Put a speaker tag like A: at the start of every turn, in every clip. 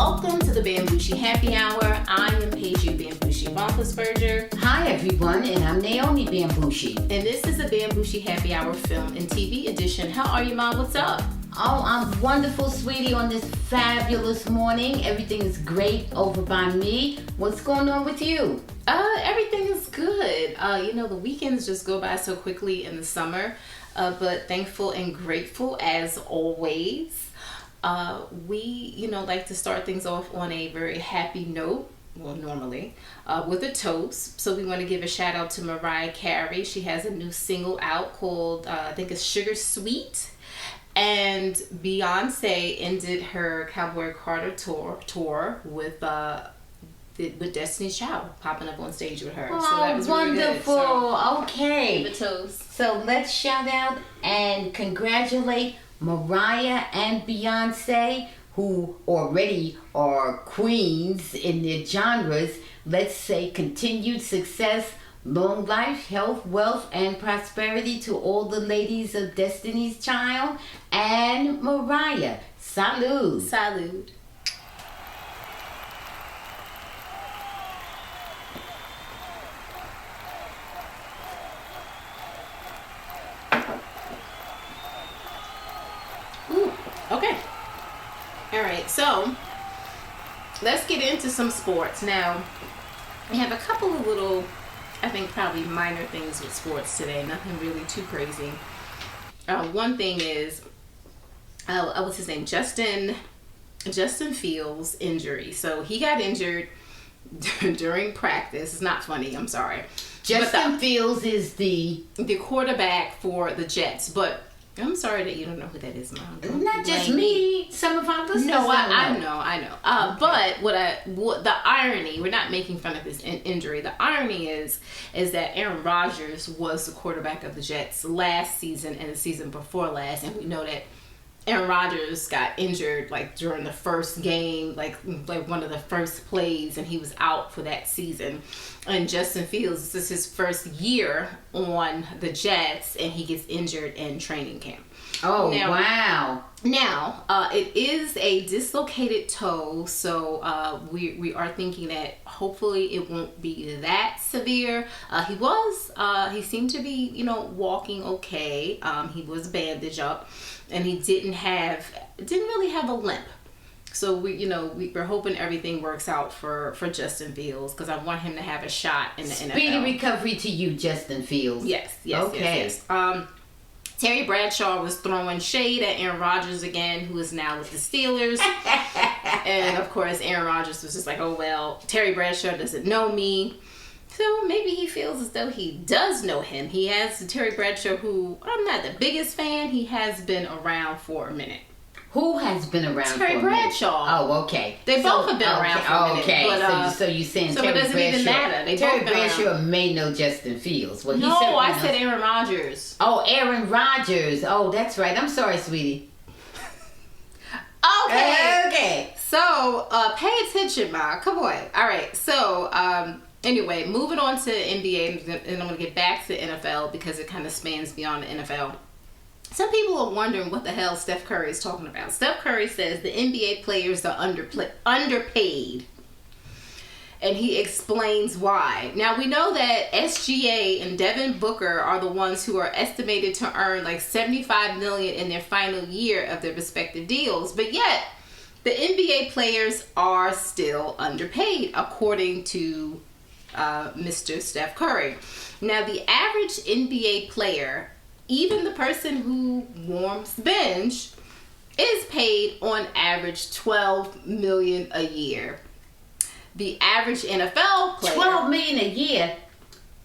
A: Welcome to the Bamgboshe Happy Hour. I am Peju Bamgboshe.
B: Hi everyone, and I'm Naomi Bamgboshe.
A: And this is the Bamgboshe Happy Hour film and TV edition. How are you, Mom? What's up?
B: Oh, I'm wonderful, sweetie, on this fabulous morning. Everything is great over by me. What's going on with you?
A: Everything is good. The weekends just go by so quickly in the summer, but thankful and grateful as always. We like to start things off on a very happy note. Well, normally, with a toast. So we want to give a shout out to Mariah Carey. She has a new single out called, I think it's Sugar Sweet. And Beyonce ended her Cowboy Carter tour with Destiny's Child popping up on stage with her.
B: Oh,
A: so that was
B: wonderful.
A: Really good.
B: Okay.
A: Give a toast.
B: So let's shout out and congratulate Mariah and Beyonce, who already are queens in their genres. Let's say continued success, long life, health, wealth, and prosperity to all the ladies of Destiny's Child and Mariah. Salud.
A: Salud. Ooh, okay. All right, so let's get into some sports. Now, we have a couple of little, I think probably minor things with sports today. Nothing really too crazy. One thing is, what's his name? Justin Fields' injury. So he got injured during practice. It's not funny. I'm sorry.
B: Justin Fields is the
A: quarterback for the Jets, but I'm sorry that you don't know who that is, Mom.
B: Not just me. Some of our listeners.
A: No, I know. Okay. But what the irony? We're not making fun of his injury. The irony is that Aaron Rodgers was the quarterback of the Jets last season and the season before last, and we know that Aaron Rodgers got injured like during the first game, like one of the first plays, and he was out for that season. And Justin Fields, this is his first year on the Jets, and he gets injured in training camp.
B: Oh, wow.
A: Now, it is a dislocated toe, so we are thinking that hopefully it won't be that severe. He seemed to be, walking okay. He was bandaged up, and he didn't really have a limp. So we're hoping everything works out for Justin Fields, because I want him to have a shot in the NFL.
B: Speedy recovery to you, Justin Fields.
A: Yes.
B: Okay.
A: Yes. Terry Bradshaw was throwing shade at Aaron Rodgers again, who is now with the Steelers. And of course, Aaron Rodgers was just like, oh, well, Terry Bradshaw doesn't know me. So maybe he feels as though he does know him. He has Terry Bradshaw, who I'm not the biggest fan. He has been around for a minute.
B: Who has been around for a minute?
A: Terry Bradshaw.
B: Oh, okay.
A: They both have been around for a minute.
B: Okay,
A: but,
B: so you're saying
A: so
B: Terry
A: it doesn't
B: Bradshaw.
A: even matter.
B: Terry Bradshaw may know Justin Fields. Well,
A: no, I said Aaron Rodgers.
B: Oh, Aaron Rodgers. Oh, that's right. I'm sorry, sweetie.
A: Okay. So, pay attention, Ma. Come on. All right. So, anyway, moving on to NBA, and I'm going to get back to the NFL because it kind of spans beyond the NFL. Some people are wondering what the hell Steph Curry is talking about. Steph Curry says the NBA players are underpaid. And he explains why. Now, we know that SGA and Devin Booker are the ones who are estimated to earn like $75 million in their final year of their respective deals. But yet, the NBA players are still underpaid, according to Mr. Steph Curry. Now, the average NBA player, even the person who warms the bench, is paid on average $12 million a year. The average NFL player,
B: $12 million a year.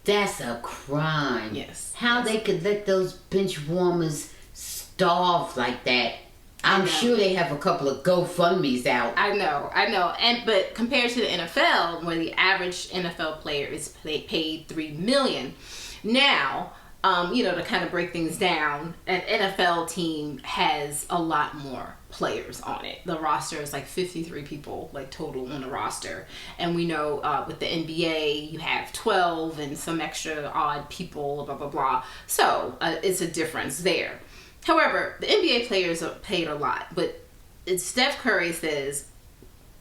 B: That's a crime.
A: Yes.
B: How they could let those bench warmers starve like that. I'm sure they have a couple of GoFundMe's out.
A: I know. But compared to the NFL, where the average NFL player is paid $3 million. Now, to kind of break things down, an NFL team has a lot more players on it. The roster is like 53 people, like total on the roster. And we know with the NBA, you have 12 and some extra odd people, blah, blah, blah. So it's a difference there. However, the NBA players are paid a lot, but Steph Curry says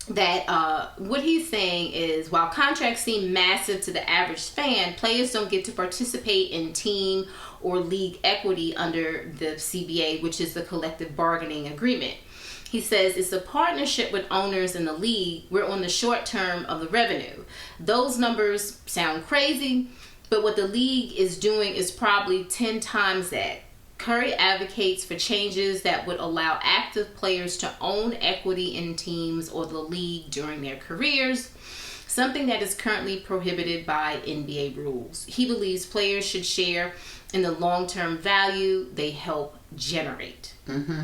A: that what he's saying is, while contracts seem massive to the average fan, players don't get to participate in team or league equity under the CBA, which is the collective bargaining agreement. He says it's a partnership with owners in the league. We're on the short term of the revenue. Those numbers sound crazy, but what the league is doing is probably 10 times that. Curry advocates for changes that would allow active players to own equity in teams or the league during their careers, something that is currently prohibited by NBA rules. He believes players should share in the long-term value they help generate.
B: Mm-hmm.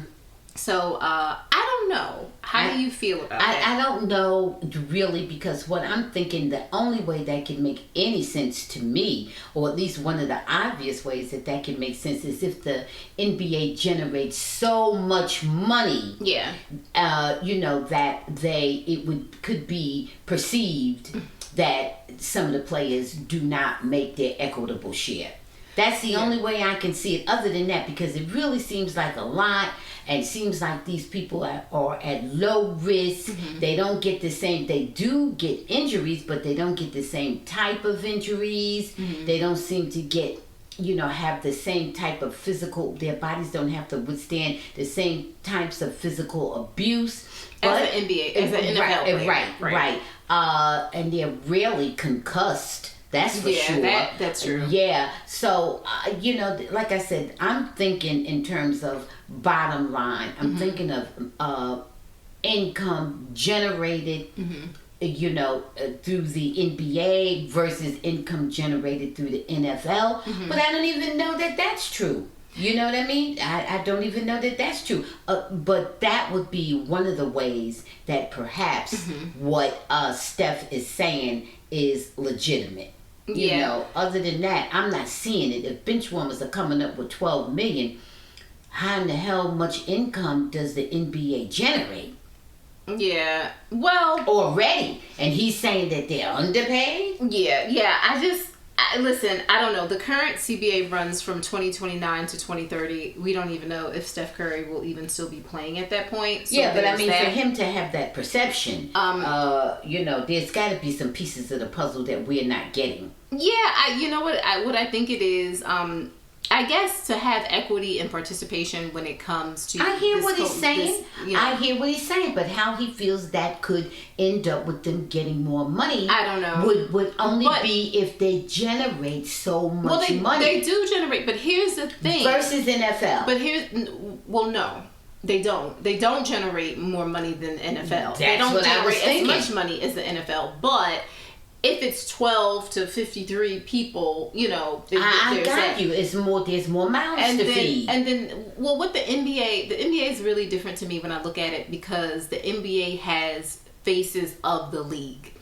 A: So, I don't know. How do you feel about that?
B: I don't know really, because what I'm thinking, the only way that can make any sense to me, or at least one of the obvious ways that can make sense, is if the NBA generates so much money, that could be perceived that some of the players do not make their equitable share. That's the only way I can see it, other than that, because it really seems like a lot, and it seems like these people are at low risk. Mm-hmm. They don't get the same, they do get injuries, but they don't get the same type of injuries. Mm-hmm. They don't seem to get, have the same type of physical, their bodies don't have to withstand the same types of physical abuse.
A: As an NBA, as an NFL player.
B: Right. And they're rarely concussed. That's for sure.
A: That's true.
B: Yeah. So, like I said, I'm thinking in terms of bottom line. I'm thinking of income generated, through the NBA versus income generated through the NFL. Mm-hmm. But I don't even know that that's true. You know what I mean? I don't even know that that's true. But that would be one of the ways that perhaps what Steph is saying is legitimate. Other than that, I'm not seeing it. If bench warmers are coming up with $12 million, how in the hell much income does the NBA generate?
A: Yeah, well,
B: already, and he's saying that they're underpaid.
A: Listen, I don't know. The current CBA runs from 2029 to 2030. We don't even know if Steph Curry will even still be playing at that point. So
B: but I mean, for him to have that perception, there's got to be some pieces of the puzzle that we're not getting.
A: Yeah, what I think it is. I guess to have equity and participation when it comes to...
B: I hear what he's saying. I hear what he's saying, but how he feels that could end up with them getting more money...
A: I don't know.
B: ...would only be if they generate so much money.
A: They do generate, but here's the thing.
B: Versus NFL.
A: But no. They don't. They don't generate more money than NFL.
B: They don't generate
A: as much money as the NFL, but... If it's 12 to 53 people,
B: I got you. It's more. There's more mouths to feed.
A: And then, with the NBA is really different to me when I look at it, because the NBA has faces of the league.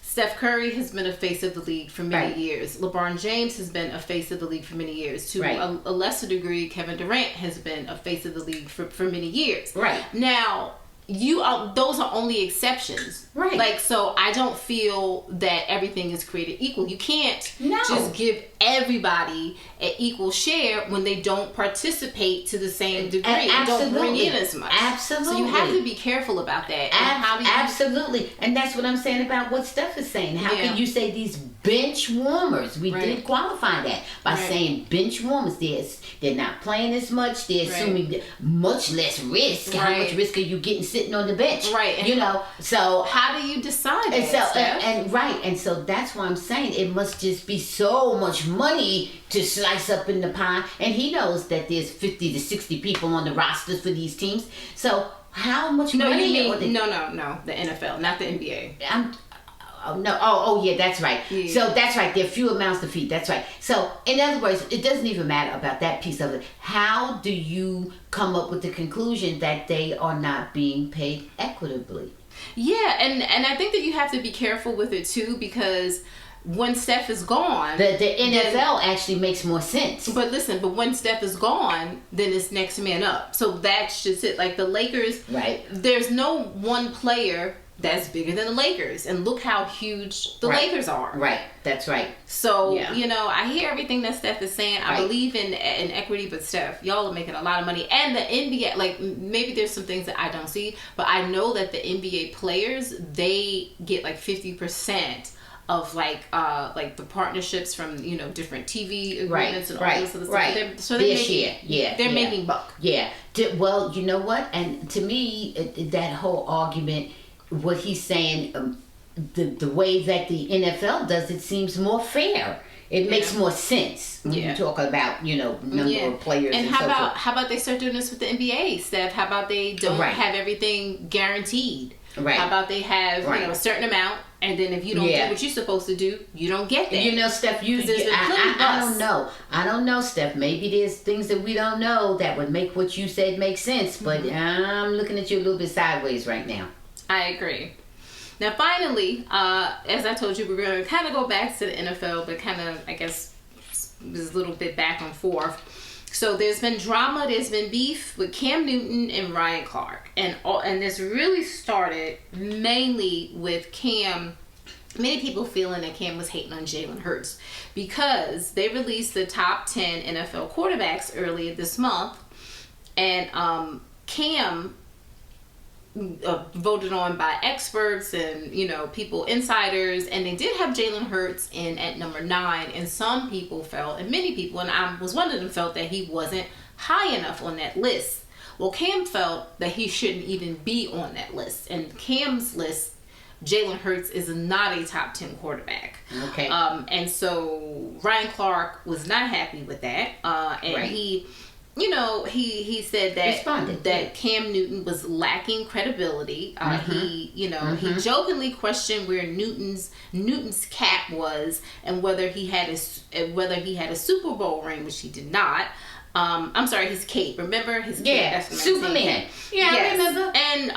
A: Steph Curry has been a face of the league for many years. LeBron James has been a face of the league for many years. To a lesser degree, Kevin Durant has been a face of the league for many years.
B: Right.
A: Now, those are only exceptions.
B: Right.
A: So I don't feel that everything is created equal. You can't just give everybody an equal share when they don't participate to the same degree and don't bring in as much.
B: Absolutely.
A: So you have to be careful about that.
B: Absolutely. And that's what I'm saying about what Steph is saying. How can you say these bench warmers? We did qualify that by saying bench warmers. They're not playing as much. They're assuming much less risk. How much risk are you getting sitting on the bench?
A: Right.
B: So
A: how do you decide that?
B: And so that's why I'm saying it must just be so much money to slice up in the pie. And he knows that there's 50 to 60 people on the rosters for these teams. So how much money?
A: No, the NFL, not the NBA.
B: That's right. Yeah. So that's right. There are few amounts to feed. That's right. So in other words, it doesn't even matter about that piece of it. How do you come up with the conclusion that they are not being paid equitably?
A: Yeah, and I think that you have to be careful with it too, because when Steph is gone...
B: The NFL actually makes more sense.
A: But when Steph is gone, then it's next man up. So that's just it. Like the Lakers, there's no one player that's bigger than the Lakers. And look how huge the Lakers are.
B: Right. That's right.
A: So, I hear everything that Steph is saying. I believe in equity, but Steph, y'all are making a lot of money. And the NBA, like, maybe there's some things that I don't see, but I know that the NBA players, they get like 50% of like the partnerships from different TV agreements and all this other stuff. So they're making buck.
B: Yeah. Well, you know what? And to me, that whole argument, what he's saying, the way that the NFL does it seems more fair. It makes more sense when you talk about number of players.
A: And how about they start doing this with the NBA, Steph? How about they don't have everything guaranteed? Right. How about they have a certain amount, and then if you don't do what you're supposed to do, you don't get that.
B: Steph, I don't know, Steph. Maybe there's things that we don't know that would make what you said make sense, but I'm looking at you a little bit sideways right now.
A: I agree. Now, finally, as I told you, we're going to kind of go back to the NFL, but kind of, I guess, there's a little bit back and forth. So there's been drama, there's been beef with Cam Newton and Ryan Clark. And this really started mainly with Cam. Many people feeling that Cam was hating on Jalen Hurts because they released the top 10 NFL quarterbacks earlier this month. And Cam, voted on by experts and people, insiders, and they did have Jalen Hurts in at number 9, and some people felt, and many people, and I was one of them, felt that he wasn't high enough on that list. Well, Cam felt that he shouldn't even be on that list, and Cam's list, Jalen Hurts is not a top 10 quarterback.
B: Okay.
A: And so Ryan Clark was not happy with that, and he said that Cam Newton was lacking credibility. He jokingly questioned where Newton's cap was and whether he had a Super Bowl ring, which he did not. I'm sorry, his cape. Remember his cape?
B: Yeah, Superman. Yeah, yes. I remember.
A: And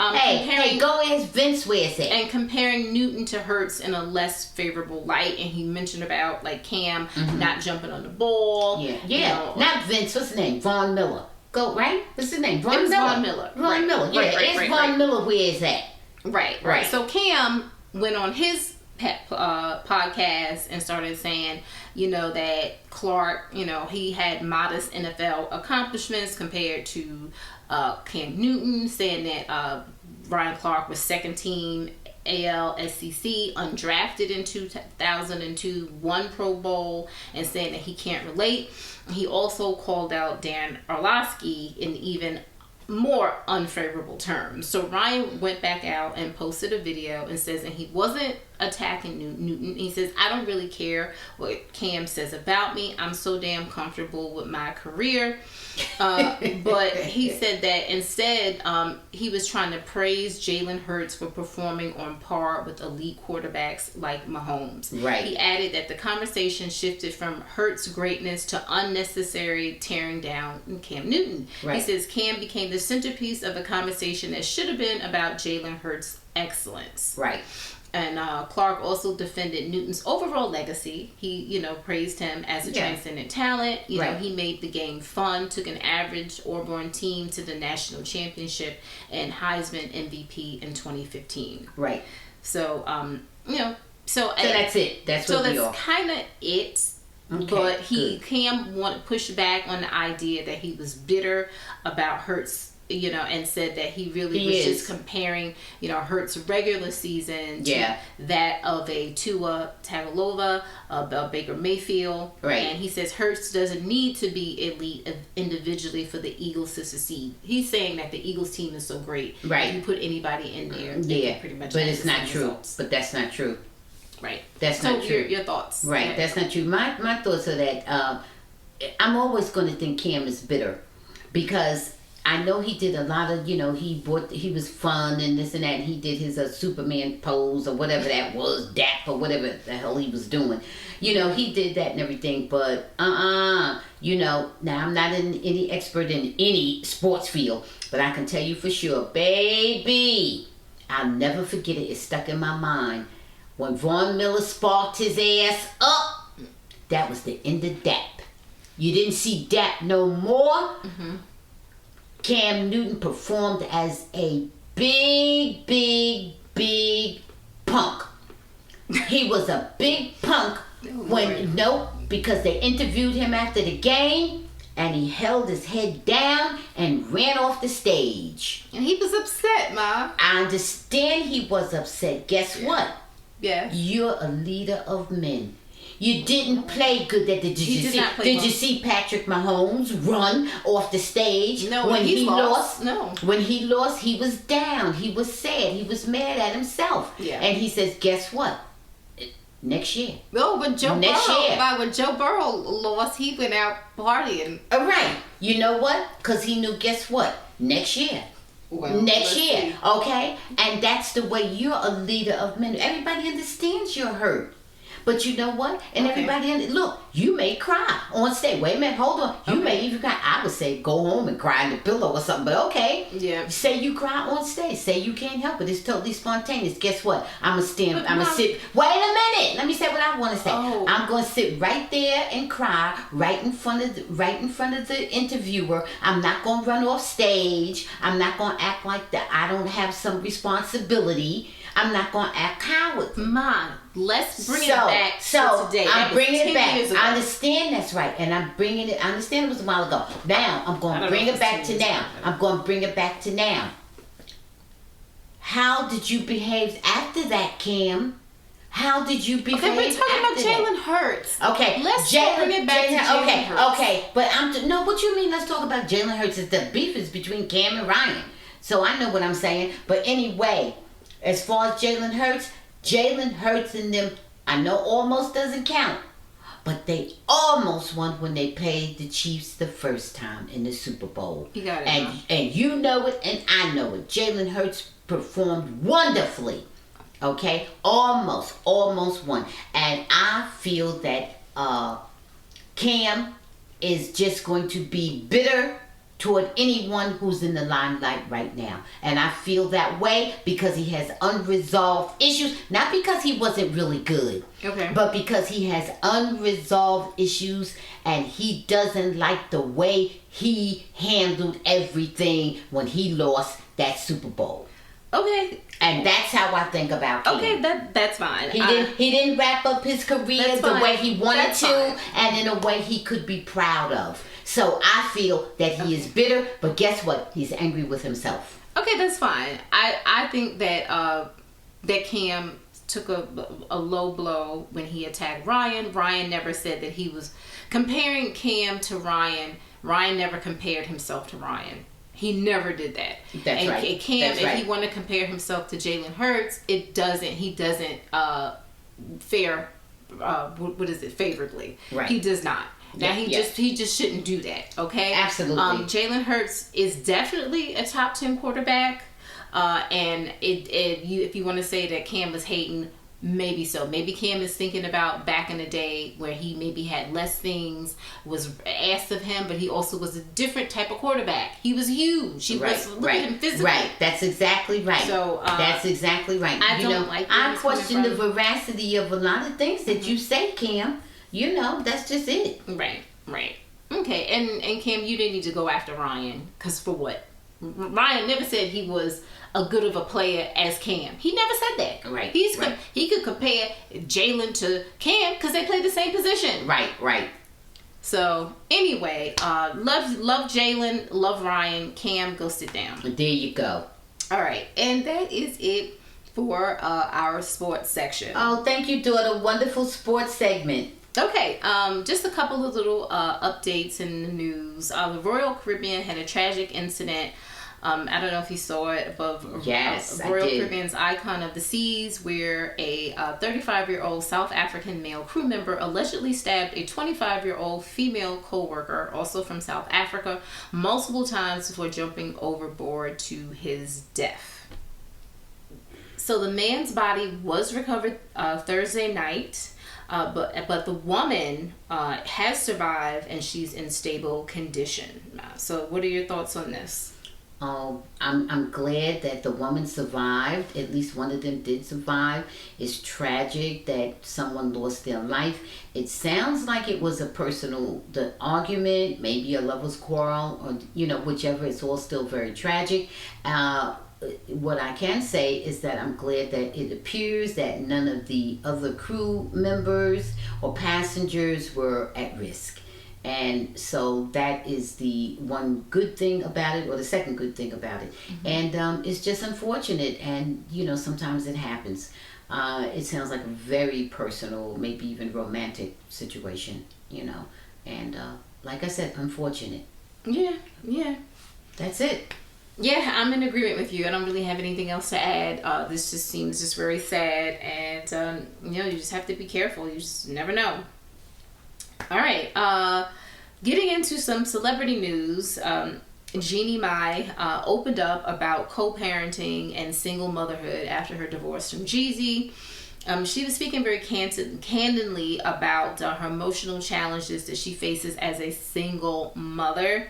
B: go ask Vince where it's at.
A: And comparing Newton to Hurts in a less favorable light, and he mentioned about like Cam not jumping on the ball.
B: Yeah. Not Vince. What's his name? Von Miller. Right? What's his name?
A: Von Miller.
B: Von Miller. Yeah, Von Miller where it's at.
A: Right. So Cam went on his podcast and started saying, that Clark, he had modest NFL accomplishments compared to Cam Newton, saying that Ryan Clark was second team ALSCC, undrafted in 2002, won Pro Bowl, and saying that he can't relate. He also called out Dan Orlovsky in even more unfavorable terms. So Ryan went back out and posted a video and says that he wasn't attacking Newton. He says, I don't really care what Cam says about me. I'm so damn comfortable with my career. But he said that instead he was trying to praise Jalen Hurts for performing on par with elite quarterbacks like Mahomes.
B: Right.
A: He added that the conversation shifted from Hurts' greatness to unnecessary tearing down Cam Newton.
B: Right.
A: He says Cam became the centerpiece of a conversation that should have been about Jalen Hurts' excellence.
B: Right.
A: And Clark also defended Newton's overall legacy. He, praised him as a transcendent talent. He made the game fun, took an average Auburn team to the national championship and Heisman MVP in 2015.
B: Right.
A: So, So
B: that's it. That's
A: kind of it. Okay, but Cam pushed back on the idea that he was bitter about Hurts, and said that he really was just comparing, Hurts' regular season to that of a Tua Tagovailoa, a Baker Mayfield.
B: Right.
A: And he says Hurts doesn't need to be elite individually for the Eagles to succeed. He's saying that the Eagles team is so great.
B: Right.
A: If you put anybody in there, they can pretty much.
B: But it's not true.
A: Results.
B: But that's not true.
A: Right.
B: That's not true.
A: Your thoughts.
B: Right. That's not true. My thoughts are that I'm always going to think Cam is bitter because I know he did a lot of, he was fun and this and that, and he did his Superman pose or whatever that was, dap or whatever the hell he was doing. He did that and everything, but now I'm not any expert in any sports field, but I can tell you for sure, baby, I'll never forget it. It's stuck in my mind. When Von Miller sparked his ass up, that was the end of Dap. You didn't see Dap no more. Mm-hmm. Cam Newton performed as a big big punk. He was a big punk because they interviewed him after the game. And he held his head down and ran off the stage.
A: And he was upset, Ma.
B: I understand he was upset. Guess what?
A: Yeah.
B: You're a leader of men. You didn't play good. Did you see Patrick Mahomes run off the stage?
A: No,
B: when he lost.
A: No.
B: When he lost, he was down. He was sad. He was mad at himself.
A: Yeah.
B: And he says, guess what? Next year.
A: Oh, when Joe Burrow lost, he went out partying.
B: All right. You know what? Because he knew, guess what? Next year.
A: Well,
B: next year. Okay? And that's the way you're a leader of men. Everybody understands you're hurt. But you know what? And everybody, look, you may cry on stage. Wait a minute, hold on. You may even cry. I would say go home and cry in the pillow or something, but okay.
A: Yeah.
B: Say you cry on stage. Say you can't help it. It's totally spontaneous. Guess what? I'm going to stand, I'm going to sit. Wait a minute. Let me say what I want to say.
A: Oh.
B: I'm going to sit right there and cry right in front of the interviewer. I'm not going to run off stage. I'm not going to act like that I don't have some responsibility. I'm not going to act cowardly.
A: Mom, let's bring it back to today.
B: I'm bringing it back. I understand that's right. And I'm bringing it. I understand it was a while ago. Now, I'm going to bring it back to now. I'm going to bring it back to now. How did you behave after that, Cam? How did you behave after that?
A: Okay, we're talking about Jalen Hurts.
B: Okay.
A: Let's bring it back to Jalen Hurts.
B: Okay. But no, what you mean let's talk about Jalen Hurts? The beef is between Cam and Ryan. So I know what I'm saying. But anyway, as far as Jalen Hurts and them, I know almost doesn't count. But they almost won when they played the Chiefs the first time in the Super Bowl.
A: You got it.
B: And you know it, and I know it. Jalen Hurts performed wonderfully. Okay? Almost won. And I feel that Cam is just going to be bitter toward anyone who's in the limelight right now. And I feel that way because he has unresolved issues. Not because he wasn't really good.
A: Okay.
B: But because he has unresolved issues and he doesn't like the way he handled everything when he lost that Super Bowl.
A: Okay.
B: And that's how I think about Cam.
A: Okay, that's fine.
B: He didn't wrap up his career the way he wanted to and in a way he could be proud of. So I feel that he is bitter, but guess what? He's angry with himself.
A: Okay, that's fine. I think that that Cam took a low blow when he attacked Ryan. Ryan never said that he was comparing Cam to Ryan. Ryan never compared himself to Ryan. He never did that.
B: That's right.
A: And Cam,
B: That's
A: if
B: right.
A: he wanted to compare himself to Jalen Hurts, he doesn't fare favorably.
B: Right.
A: He does not. Now he just shouldn't do that. Okay.
B: Absolutely.
A: Jalen Hurts is definitely a top 10 quarterback. And if you want to say that Cam was hating, maybe so. Maybe Cam is thinking about back in the day where he maybe had less things was asked of him, but he also was a different type of quarterback. He was huge. He was look at him physically.
B: Right. That's exactly right.
A: So
B: that's exactly right. I question the veracity of a lot of things that you say, Cam. That's just it.
A: Right. Okay, and Cam, you didn't need to go after Ryan, because for what? Ryan never said he was a good of a player as Cam. He never said that.
B: Right.
A: He could compare Jalen to Cam because they play the same position.
B: Right.
A: So anyway, love Jalen, love Ryan. Cam, go sit down.
B: There you go.
A: All right, and that is it for our sports section.
B: Oh, thank you, daughter. Wonderful sports segment.
A: Okay, just a couple of little updates in the news. The Royal Caribbean had a tragic incident. I don't know if you saw it above.
B: Yes,
A: Royal
B: I did.
A: Caribbean's Icon of the Seas, where a 35-year-old South African male crew member allegedly stabbed a 25-year-old female co-worker, also from South Africa, multiple times before jumping overboard to his death. So the man's body was recovered Thursday night. But the woman has survived and she's in stable condition. So what are your thoughts on this?
B: Oh, I'm glad that the woman survived. At least one of them did survive. It's tragic that someone lost their life. It sounds like it was a personal argument, maybe a lover's quarrel, or whichever. It's all still very tragic. what I can say is that I'm glad that it appears that none of the other crew members or passengers were at risk. And so that is the one good thing about it, or the second good thing about it. And it's just unfortunate, and sometimes it happens. It sounds like a very personal, maybe even romantic situation, and like I said, unfortunate.
A: Yeah.
B: That's it.
A: Yeah, I'm in agreement with you. I don't really have anything else to add. This just seems just very sad, and you just have to be careful. You just never know. All right, getting into some celebrity news. Jeannie Mai opened up about co-parenting and single motherhood after her divorce from Jeezy. She was speaking very candidly about her emotional challenges that she faces as a single mother.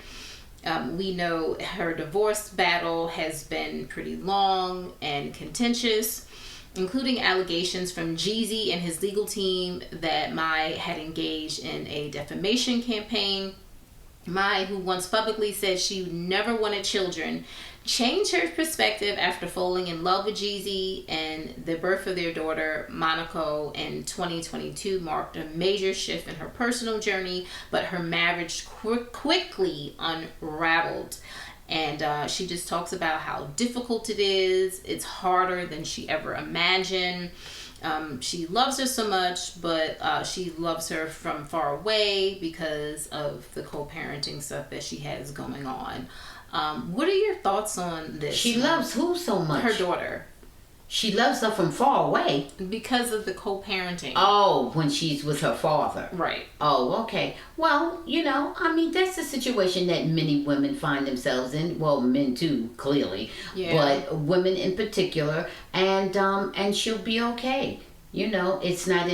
A: We know her divorce battle has been pretty long and contentious, including allegations from Jeezy and his legal team that Mai had engaged in a defamation campaign. Mai, who once publicly said she never wanted children, changed her perspective after falling in love with Jeezy, and the birth of their daughter, Monaco, in 2022 marked a major shift in her personal journey, but her marriage quickly unraveled. And she just talks about how difficult it is. It's harder than she ever imagined. She loves her so much, but she loves her from far away because of the co-parenting stuff that she has going on. What are your thoughts on this?
B: She loves who so much?
A: Her daughter.
B: She loves her from far away.
A: Because of the co-parenting.
B: Oh, when she's with her father.
A: Right.
B: Oh, okay. Well, that's a situation that many women find themselves in. Well, men too, clearly.
A: Yeah.
B: But women in particular. And she'll be okay. It's not,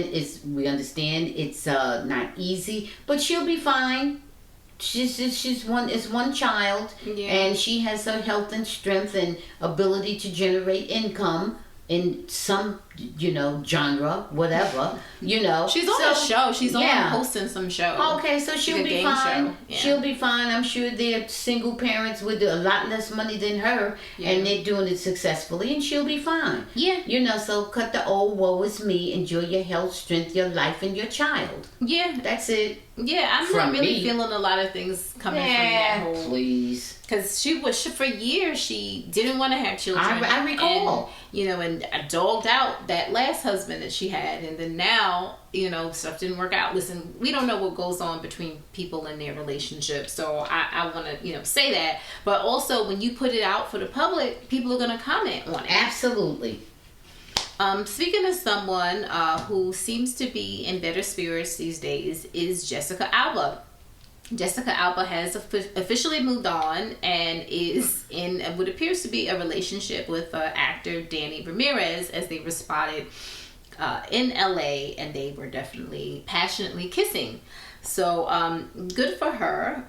B: we understand it's not easy, but she'll be fine. She's one child, and she has her health and strength and ability to generate income in some genre, whatever. She's
A: on a show. She's on hosting some show.
B: Okay, so she'll be fine. Yeah. She'll be fine. I'm sure they're single parents with a lot less money than her, and they're doing it successfully, and she'll be fine.
A: Yeah.
B: So cut the old woe is me. Enjoy your health, strength, your life, and your child.
A: Yeah.
B: That's it.
A: Yeah, I'm not really feeling a lot of things coming from that whole.
B: Please.
A: Because for years, she didn't want to have children.
B: I recall.
A: And dogged out that last husband that she had. And then now, stuff didn't work out. Listen, we don't know what goes on between people in their relationship. So I want to, say that. But also, when you put it out for the public, people are going to comment on it.
B: Absolutely.
A: Speaking of someone who seems to be in better spirits these days is Jessica Alba. Jessica Alba has officially moved on and is in what appears to be a relationship with actor Danny Ramirez, as they were spotted in LA, and they were definitely passionately kissing. So good for her,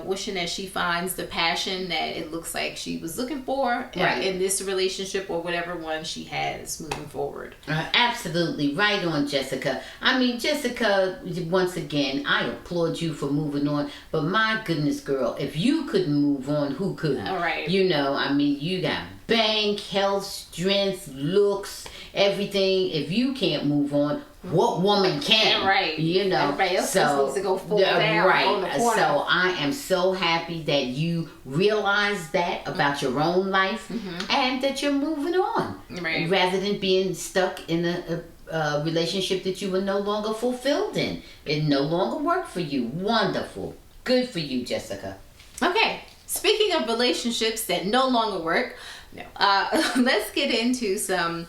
A: wishing that she finds the passion that it looks like she was looking for in this relationship or whatever one she has moving forward.
B: Absolutely. Right on, Jessica. Jessica, once again, I applaud you for moving on. But my goodness, girl, if you couldn't move on, who could?
A: All right.
B: You got bank, health, strength, looks, everything. If you can't move on, what woman can?
A: Right. Everybody else needs to go fall down on the corner.
B: So I am so happy that you realize that about your own life, and that you're moving on, rather than being stuck in a relationship that you were no longer fulfilled in. It no longer worked for you. Wonderful. Good for you, Jessica.
A: Okay. Speaking of relationships that no longer work, let's get into some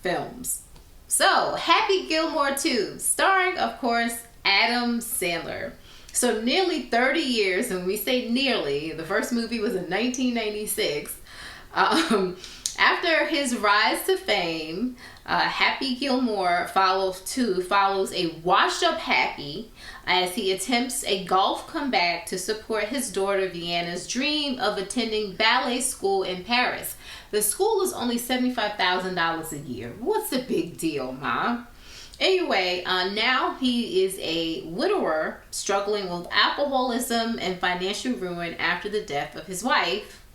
A: films. So, Happy Gilmore 2, starring, of course, Adam Sandler. So, nearly 30 years, and when we say nearly, the first movie was in 1996. After his rise to fame, Happy Gilmore follows a washed-up Happy as he attempts a golf comeback to support his daughter Vienna's dream of attending ballet school in Paris. The school is only $75,000 a year. What's the big deal, Mom? Anyway, now he is a widower struggling with alcoholism and financial ruin after the death of his wife,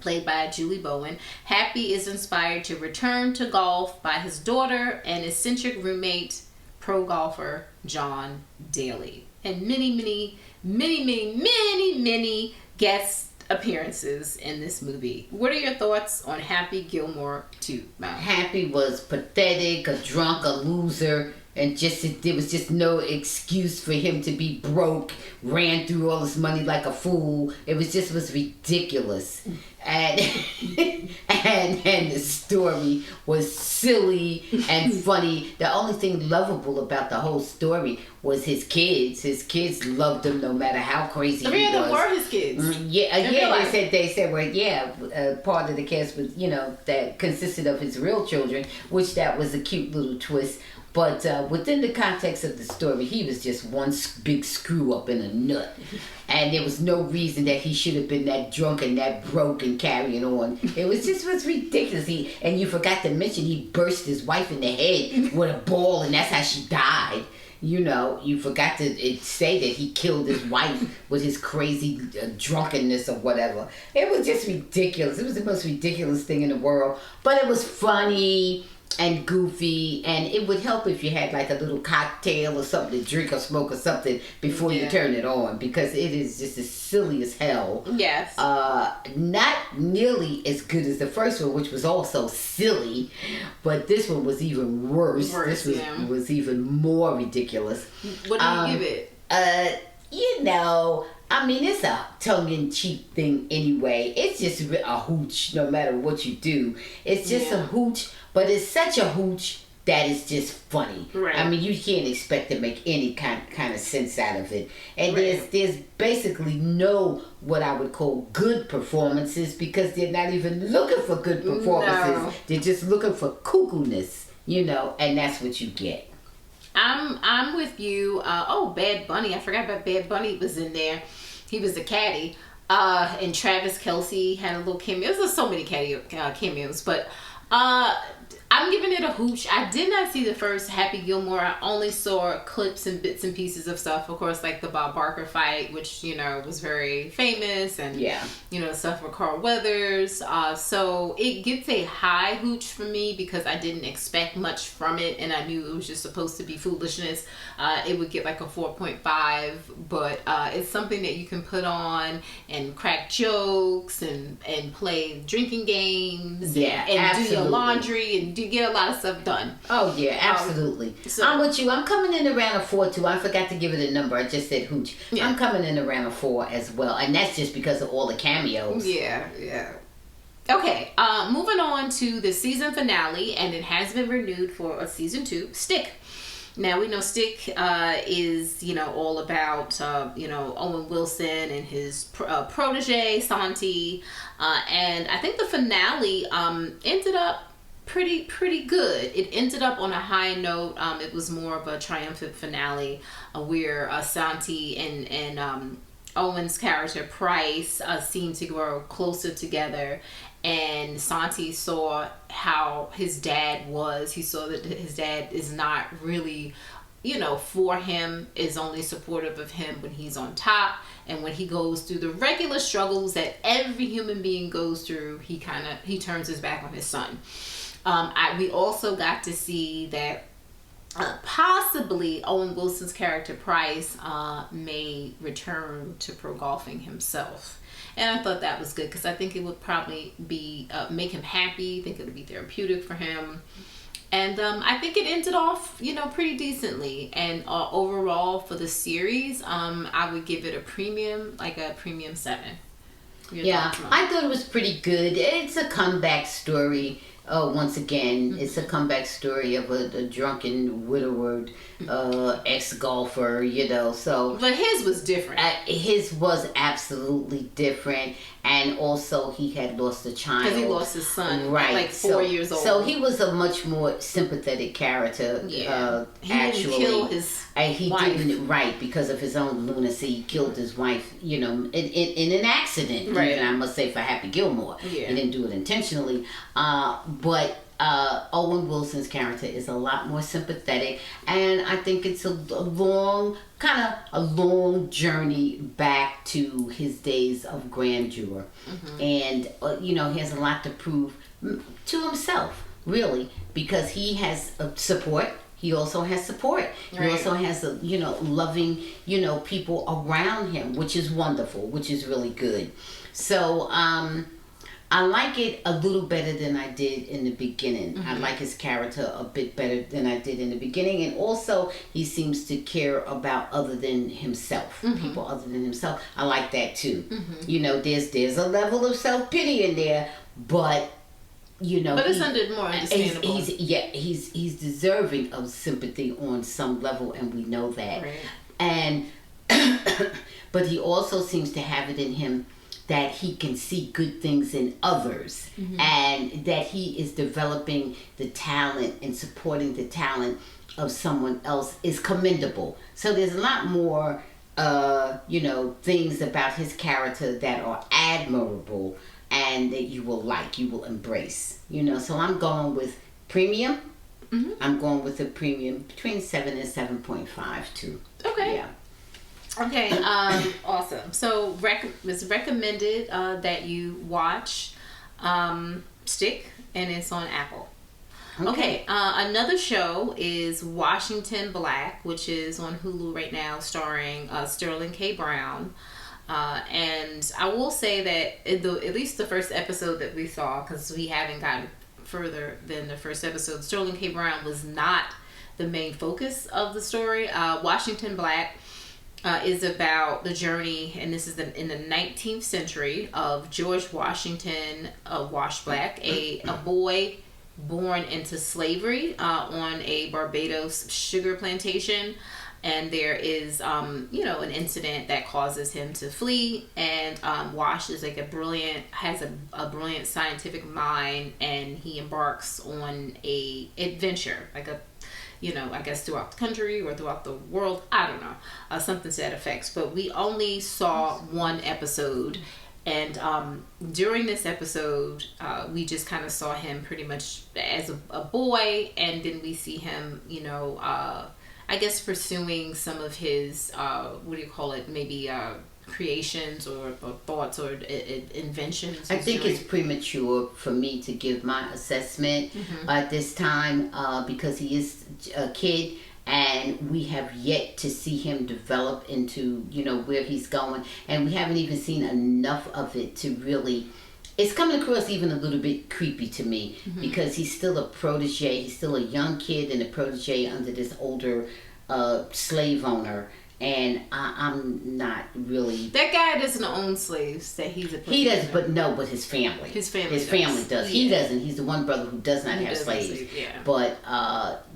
A: played by Julie Bowen. Happy is inspired to return to golf by his daughter and eccentric roommate, pro golfer John Daly. And many guest appearances in this movie. What are your thoughts on Happy Gilmore 2, Mal?
B: Happy was pathetic, a drunk, a loser, and there was just no excuse for him to be broke, ran through all his money like a fool. It was ridiculous. And and the story was silly and funny. The only thing lovable about the whole story was his kids. His kids loved him no matter how crazy he was.
A: Three of them were his kids.
B: They said, well, yeah, part of the cast was, that consisted of his real children, which that was a cute little twist. But within the context of the story, he was just one big screw up in a nut. And there was no reason that he should have been that drunk and that broke and carrying on. It was ridiculous. And you forgot to mention he burst his wife in the head with a ball, and that's how she died. You forgot to say that he killed his wife with his crazy drunkenness or whatever. It was just ridiculous. It was the most ridiculous thing in the world. But it was funny and goofy, and it would help if you had like a little cocktail or something to drink or smoke or something before you turn it on, because it is just as silly as hell.
A: Yes.
B: Not nearly as good as the first one, which was also silly, but this one was even worse. This was even more ridiculous.
A: What do you give it?
B: It's a tongue-in-cheek thing anyway. It's just a hooch no matter what you do. It's just a hooch, but it's such a hooch that it's just funny.
A: Right.
B: You can't expect to make any kind of sense out of it. And there's basically no what I would call good performances, because they're not even looking for good performances. No. They're just looking for cuckoo-ness, and that's what you get.
A: I'm with you. Bad Bunny. I forgot about Bad Bunny was in there. He was the caddy. And Travis Kelce had a little cameo. There's so many cameos, but I'm giving it a hooch. I did not see the first Happy Gilmore. I only saw clips and bits and pieces of stuff. Of course, like the Bob Barker fight, which, was very famous. And, the stuff with Carl Weathers. So it gets a high hooch for me because I didn't expect much from it. And I knew it was just supposed to be foolishness. It would get like a 4.5. But it's something that you can put on and crack jokes and play drinking games. And do your laundry and get a lot of stuff done.
B: Oh yeah, absolutely. I'm with you. I'm coming in around a 4 too. I forgot to give it a number. I just said hooch. Yeah. I'm coming in around a 4 as well, and that's just because of all the cameos.
A: Yeah. Okay, moving on to the season finale, and it has been renewed for a season 2. Stick. Now we know Stick is all about Owen Wilson and his protege Santi, and I think the finale ended up pretty good. It ended up on a high note. It was more of a triumphant finale where Santi and Owen's character Price seemed to grow closer together, and Santi saw how his dad was. He saw that his dad is not really for him, is only supportive of him when he's on top, and when he goes through the regular struggles that every human being goes through, he turns his back on his son. We also got to see that possibly Owen Wilson's character Price may return to pro golfing himself, and I thought that was good because I think it would probably be make him happy. I think it would be therapeutic for him, and I think it ended off pretty decently. And overall for the series, I would give it a premium 7.
B: I thought it was pretty good. It's a comeback story. Once again, it's a comeback story of a drunken, widowed ex-golfer, so...
A: But his was different.
B: His was absolutely different, and also he had lost a child.
A: Because he lost his son,
B: right?
A: 4 years old.
B: So he was a much more sympathetic character,
A: he
B: actually.
A: didn't kill his wife.
B: Didn't, right, because of his own lunacy, he killed his wife, in an accident.
A: Right.
B: Even, I must say, for Happy Gilmore.
A: Yeah.
B: He didn't do it intentionally. But Owen Wilson's character is a lot more sympathetic, and I think it's a long journey back to his days of grandeur. And he has a lot to prove to himself, really, because he has support. He also has support. Right. He also has loving people around him, which is wonderful, which is really good. So I like it a little better than I did in the beginning. I like his character a bit better than I did in the beginning. And also, he seems to care about other than himself, people other than himself. I like that too. There's a level of self-pity in there, but
A: but it's more understandable.
B: He's deserving of sympathy on some level, and we know that.
A: Right.
B: And but he also seems to have it in him that he can see good things in others, and that he is developing the talent and supporting the talent of someone else is commendable. So there's a lot more, things about his character that are admirable and that you will embrace. So I'm going with premium. I'm going with a premium between 7 and 7.5 too.
A: Okay.
B: Yeah.
A: Okay, awesome. So it's recommended that you watch Stick, and it's on Apple. Okay, another show is Washington Black, which is on Hulu right now, starring Sterling K. Brown. And I will say that at least the first episode that we saw, because we haven't gotten further than the first episode, Sterling K. Brown was not the main focus of the story. Washington Black is about the journey, and this is in the 19th century, of George Washington, Wash Black, a boy born into slavery on a Barbados sugar plantation. And there is, an incident that causes him to flee. And Wash is has a brilliant scientific mind, and he embarks on a adventure, I guess throughout the country or throughout the world. I don't know, something to that effect. But we only saw one episode, and during this episode, we just kind of saw him pretty much as a boy, and then we see him, I guess pursuing some of his, maybe creations or thoughts or inventions.
B: I think it's premature for me to give my assessment at this time because he is a kid, and we have yet to see him develop into, where he's going. And we haven't even seen enough of it to really... It's coming across even a little bit creepy to me because he's still a protege. He's still a young kid and a protege under this older slave owner. And I'm not really...
A: That guy doesn't own slaves that he's a...
B: He does, but his family. His family does. Yeah. He doesn't. He's the one brother who does not have slaves.
A: Yeah.
B: But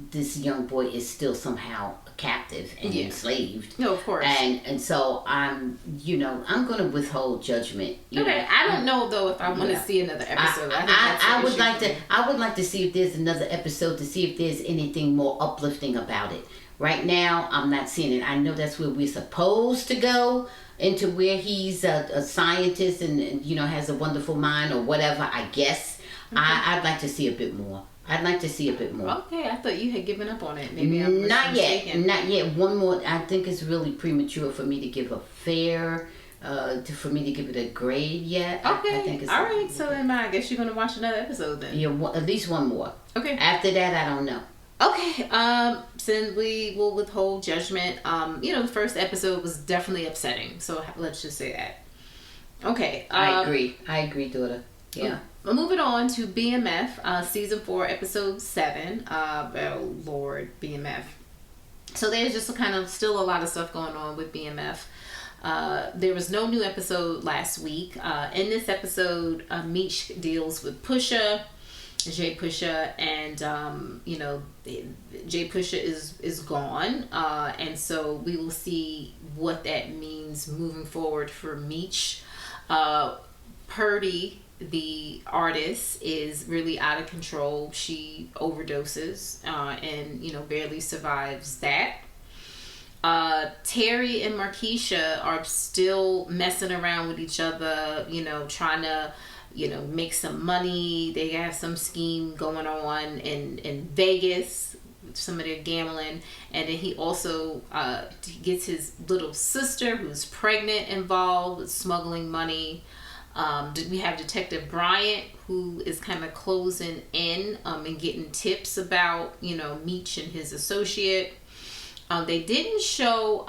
B: this young boy is still somehow captive and enslaved.
A: No, of course.
B: And so I'm going to withhold judgment.
A: Okay, I don't know though if I want to see another episode.
B: I would like to see if there's another episode, to see if there's anything more uplifting about it. Right now, I'm not seeing it. I know that's where we're supposed to go, into where he's a scientist and has a wonderful mind or whatever, I guess. Okay. I'd like to see a bit more.
A: Okay, I thought you had given up on it. Maybe I'm
B: not yet. One more. I think it's really premature for me to give a fair, for me to give it a grade yet.
A: Okay.
B: I think it's
A: all right. So then, I guess you're going to watch another episode then.
B: Yeah, at least one more.
A: Okay.
B: After that, I don't know.
A: Okay, since we will withhold judgment, the first episode was definitely upsetting, so let's just say that. Okay.
B: I agree, daughter. Yeah.
A: Moving on to BMF, season 4, episode 7. Oh, Lord, BMF. So there's just still a lot of stuff going on with BMF. There was no new episode last week. In this episode, Meech deals with Pusha, Jay Pusha, and Jay Pusha is gone, and so we will see what that means moving forward for Meech. Purdy, the artist, is really out of control. She overdoses and barely survives that. Terry and Markeisha are still messing around with each other, trying to make some money. They have some scheme going on in Vegas, some of their gambling. And then he also gets his little sister who's pregnant involved with smuggling money. We have Detective Bryant, who is kind of closing in and getting tips about, Meech and his associate. They didn't show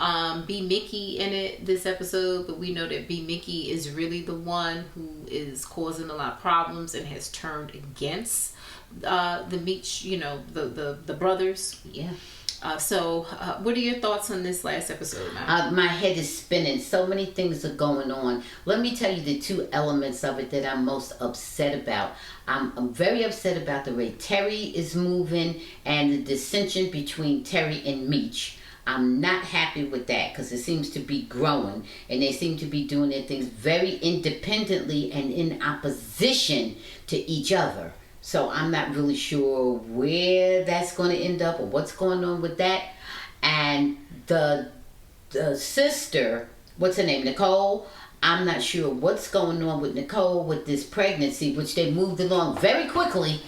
A: B. Mickey in it this episode, but we know that B. Mickey is really the one who is causing a lot of problems and has turned against the Meech, the brothers.
B: Yeah.
A: So what are your thoughts on this last episode, now?
B: My head is spinning. So many things are going on. Let me tell you the two elements of it that I'm most upset about. I'm very upset about the way Terry is moving and the dissension between Terry and Meech. I'm not happy with that because it seems to be growing and they seem to be doing their things very independently and in opposition to each other. So I'm not really sure where that's going to end up or what's going on with that. And the sister, what's her name, Nicole? I'm not sure what's going on with Nicole with this pregnancy, which they moved along very quickly,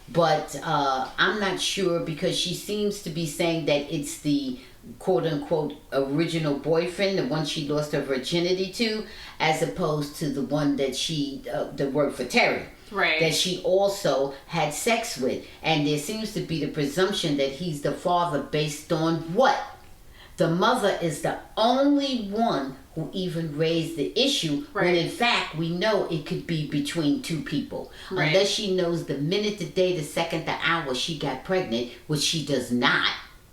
B: But I'm not sure because she seems to be saying that it's the quote-unquote original boyfriend, the one she lost her virginity to, as opposed to the one that that worked for Terry.
A: Right.
B: That she also had sex with. And there seems to be the presumption that he's the father based on what? The mother is the only one who even raised the issue,
A: right.
B: When in fact we know it could be between two people.
A: Right.
B: Unless she knows the minute, the day, the second, the hour she got pregnant, which she does not.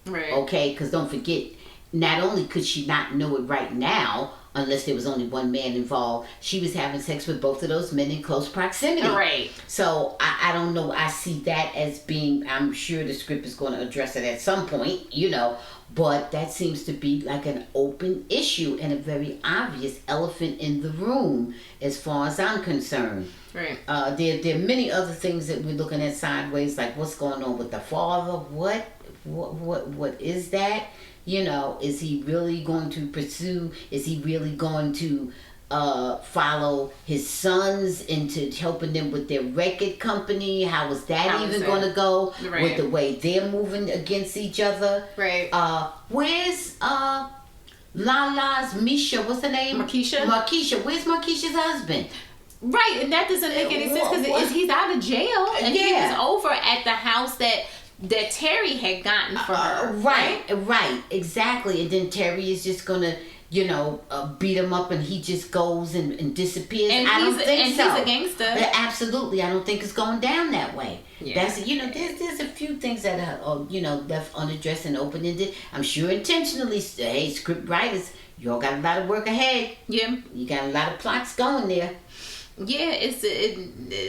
A: Right.
B: Okay? Because don't forget, not only could she not know it right now, unless there was only one man involved, she was having sex with both of those men in close proximity.
A: Right.
B: So I don't know. I see that as being, I'm sure the script is going to address it at some point, but that seems to be like an open issue and a very obvious elephant in the room as far as I'm concerned.
A: Right.
B: There are many other things that we're looking at sideways, like what's going on with the father. What is that? Is he really going to pursue? Is he really going to follow his sons into helping them with their record company? How is that even going to go?
A: Right.
B: With the way they're moving against each other?
A: Right.
B: Where's Lala's Misha? What's her name? Markeisha. Where's Markeisha's husband?
A: Right, and that doesn't make any sense because he's out of jail and he was over at the house that Terry had gotten for her.
B: Right, exactly. And then Terry is just gonna, beat him up, and he just goes and disappears.
A: And
B: I don't think so.
A: He's a gangster.
B: Absolutely, I don't think it's going down that way.
A: Yeah.
B: That's there's a few things that are left unaddressed and open ended. I'm sure intentionally. Hey, script writers, you all got a lot of work ahead.
A: Yeah,
B: you got a lot of plots going there.
A: Yeah, it's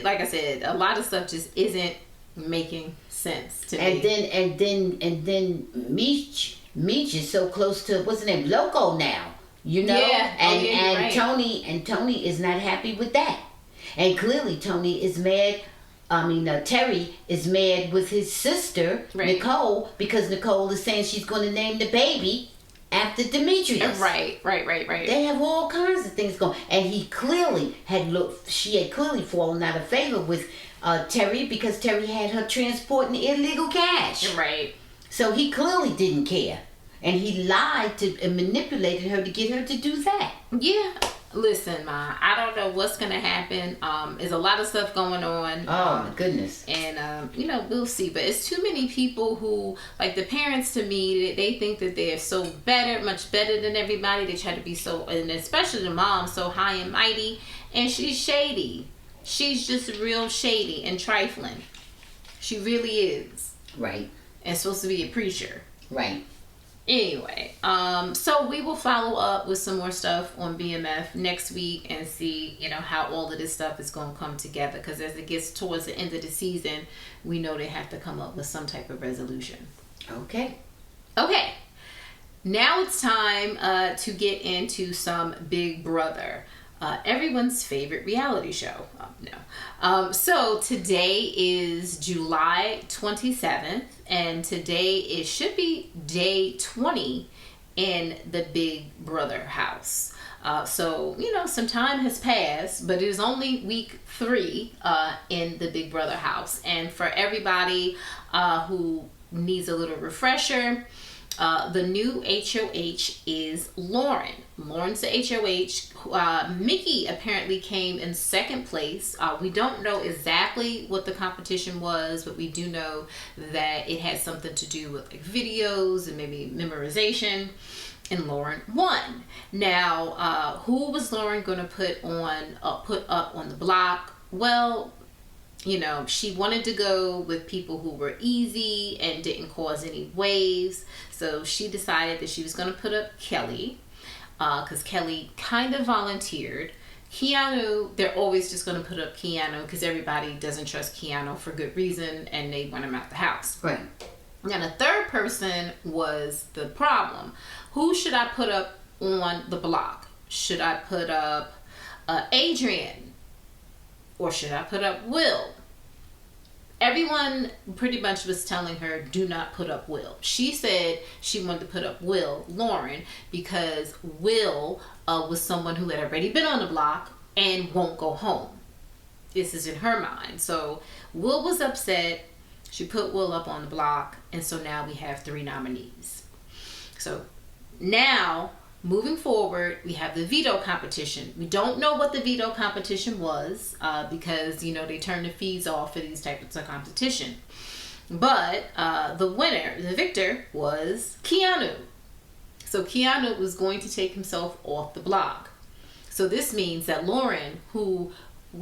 A: like I said, a lot of stuff just isn't making sense to
B: me. And then Meech is so close to what's the name, Loco now,
A: Yeah.
B: And
A: right.
B: Tony is not happy with that, and clearly Tony is mad. Terry is mad with his sister Nicole because Nicole is saying she's going to name the baby after Demetrius.
A: Right.
B: They have all kinds of things going, and she had clearly fallen out of favor with Terry because Terry had her transporting illegal cash.
A: Right.
B: So he clearly didn't care, and he lied and manipulated her to get her to do that.
A: Yeah. Listen, Ma, I don't know what's gonna happen. There's a lot of stuff going on.
B: Oh my goodness.
A: And we'll see. But it's too many people who, like the parents, to me, they think that they're so much better than everybody. They try to be so, and especially the mom, so high and mighty, and she's shady. She's just real shady and trifling. She really is.
B: Right.
A: And supposed to be a preacher.
B: Right.
A: Anyway, so we will follow up with some more stuff on BMF next week and see, how all of this stuff is going to come together. Because as it gets towards the end of the season, we know they have to come up with some type of resolution.
B: Okay.
A: Now it's time to get into some Big Brother. Everyone's favorite reality show. So today is July 27th, and today should be day 20 in the Big Brother house. So, some time has passed, but it is only week 3 in the Big Brother house. And for everybody who needs a little refresher, the new HOH is Lauren. Lauren's the HOH. Mickey apparently came in second place. We don't know exactly what the competition was, but we do know that it had something to do with like videos and maybe memorization. And Lauren won. Now, who was Lauren going to put up on the block? Well, she wanted to go with people who were easy and didn't cause any waves. So she decided that she was going to put up Kelly, because Kelly kind of volunteered. Keanu, they're always just going to put up Keanu because everybody doesn't trust Keanu for good reason, and they want him out the house.
B: Right.
A: Now, the third person was the problem. Who should I put up on the block? Should I put up Adrian? Or should I put up Will? Everyone pretty much was telling her, do not put up Will. She said she wanted to put up Lauren, because Will was someone who had already been on the block and won't go home. This is in her mind. So Will was upset. She put Will up on the block, and so now we have 3 nominees. So now, moving forward, we have the veto competition. We don't know what the veto competition was because, they turn the feeds off for these types of competition. But the victor was Keanu. So Keanu was going to take himself off the block. So this means that Lauren, who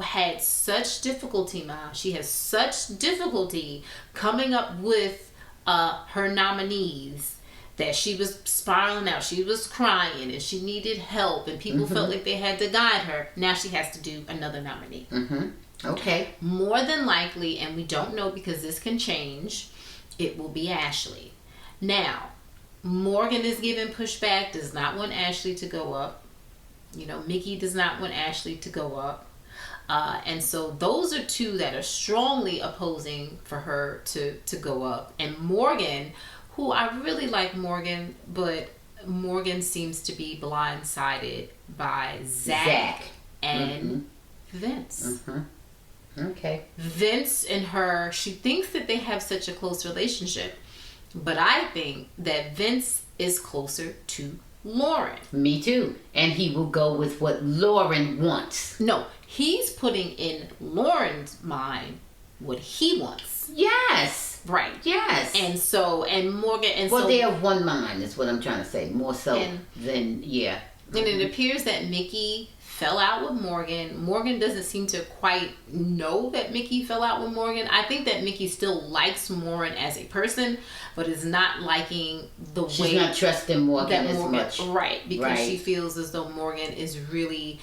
A: had such difficulty, she has such difficulty coming up with her nominees, that she was spiraling out. She was crying and she needed help, and people felt like they had to guide her. Now she has to do another nominee.
B: Okay.
A: More than likely, and we don't know because this can change, it will be Ashley. Now, Morgan is giving pushback, does not want Ashley to go up. Mickey does not want Ashley to go up. And so those are 2 that are strongly opposing for her to go up. And Morgan, who I really like Morgan, but Morgan seems to be blindsided by Zach and Vince.
B: Okay.
A: Vince and her, she thinks that they have such a close relationship, but I think that Vince is closer to Lauren.
B: Me too. And he will go with what Lauren wants.
A: No, he's putting in Lauren's mind what he wants.
B: Yes.
A: Right.
B: Yes.
A: And Morgan,
B: well, they have one mind, is what I'm trying to say. More so than, yeah.
A: And it appears that Mickey fell out with Morgan. Morgan doesn't seem to quite know that Mickey fell out with Morgan. I think that Mickey still likes Morgan as a person, but is not liking the way...
B: She's not trusting Morgan as much.
A: Right, because she feels as though Morgan is really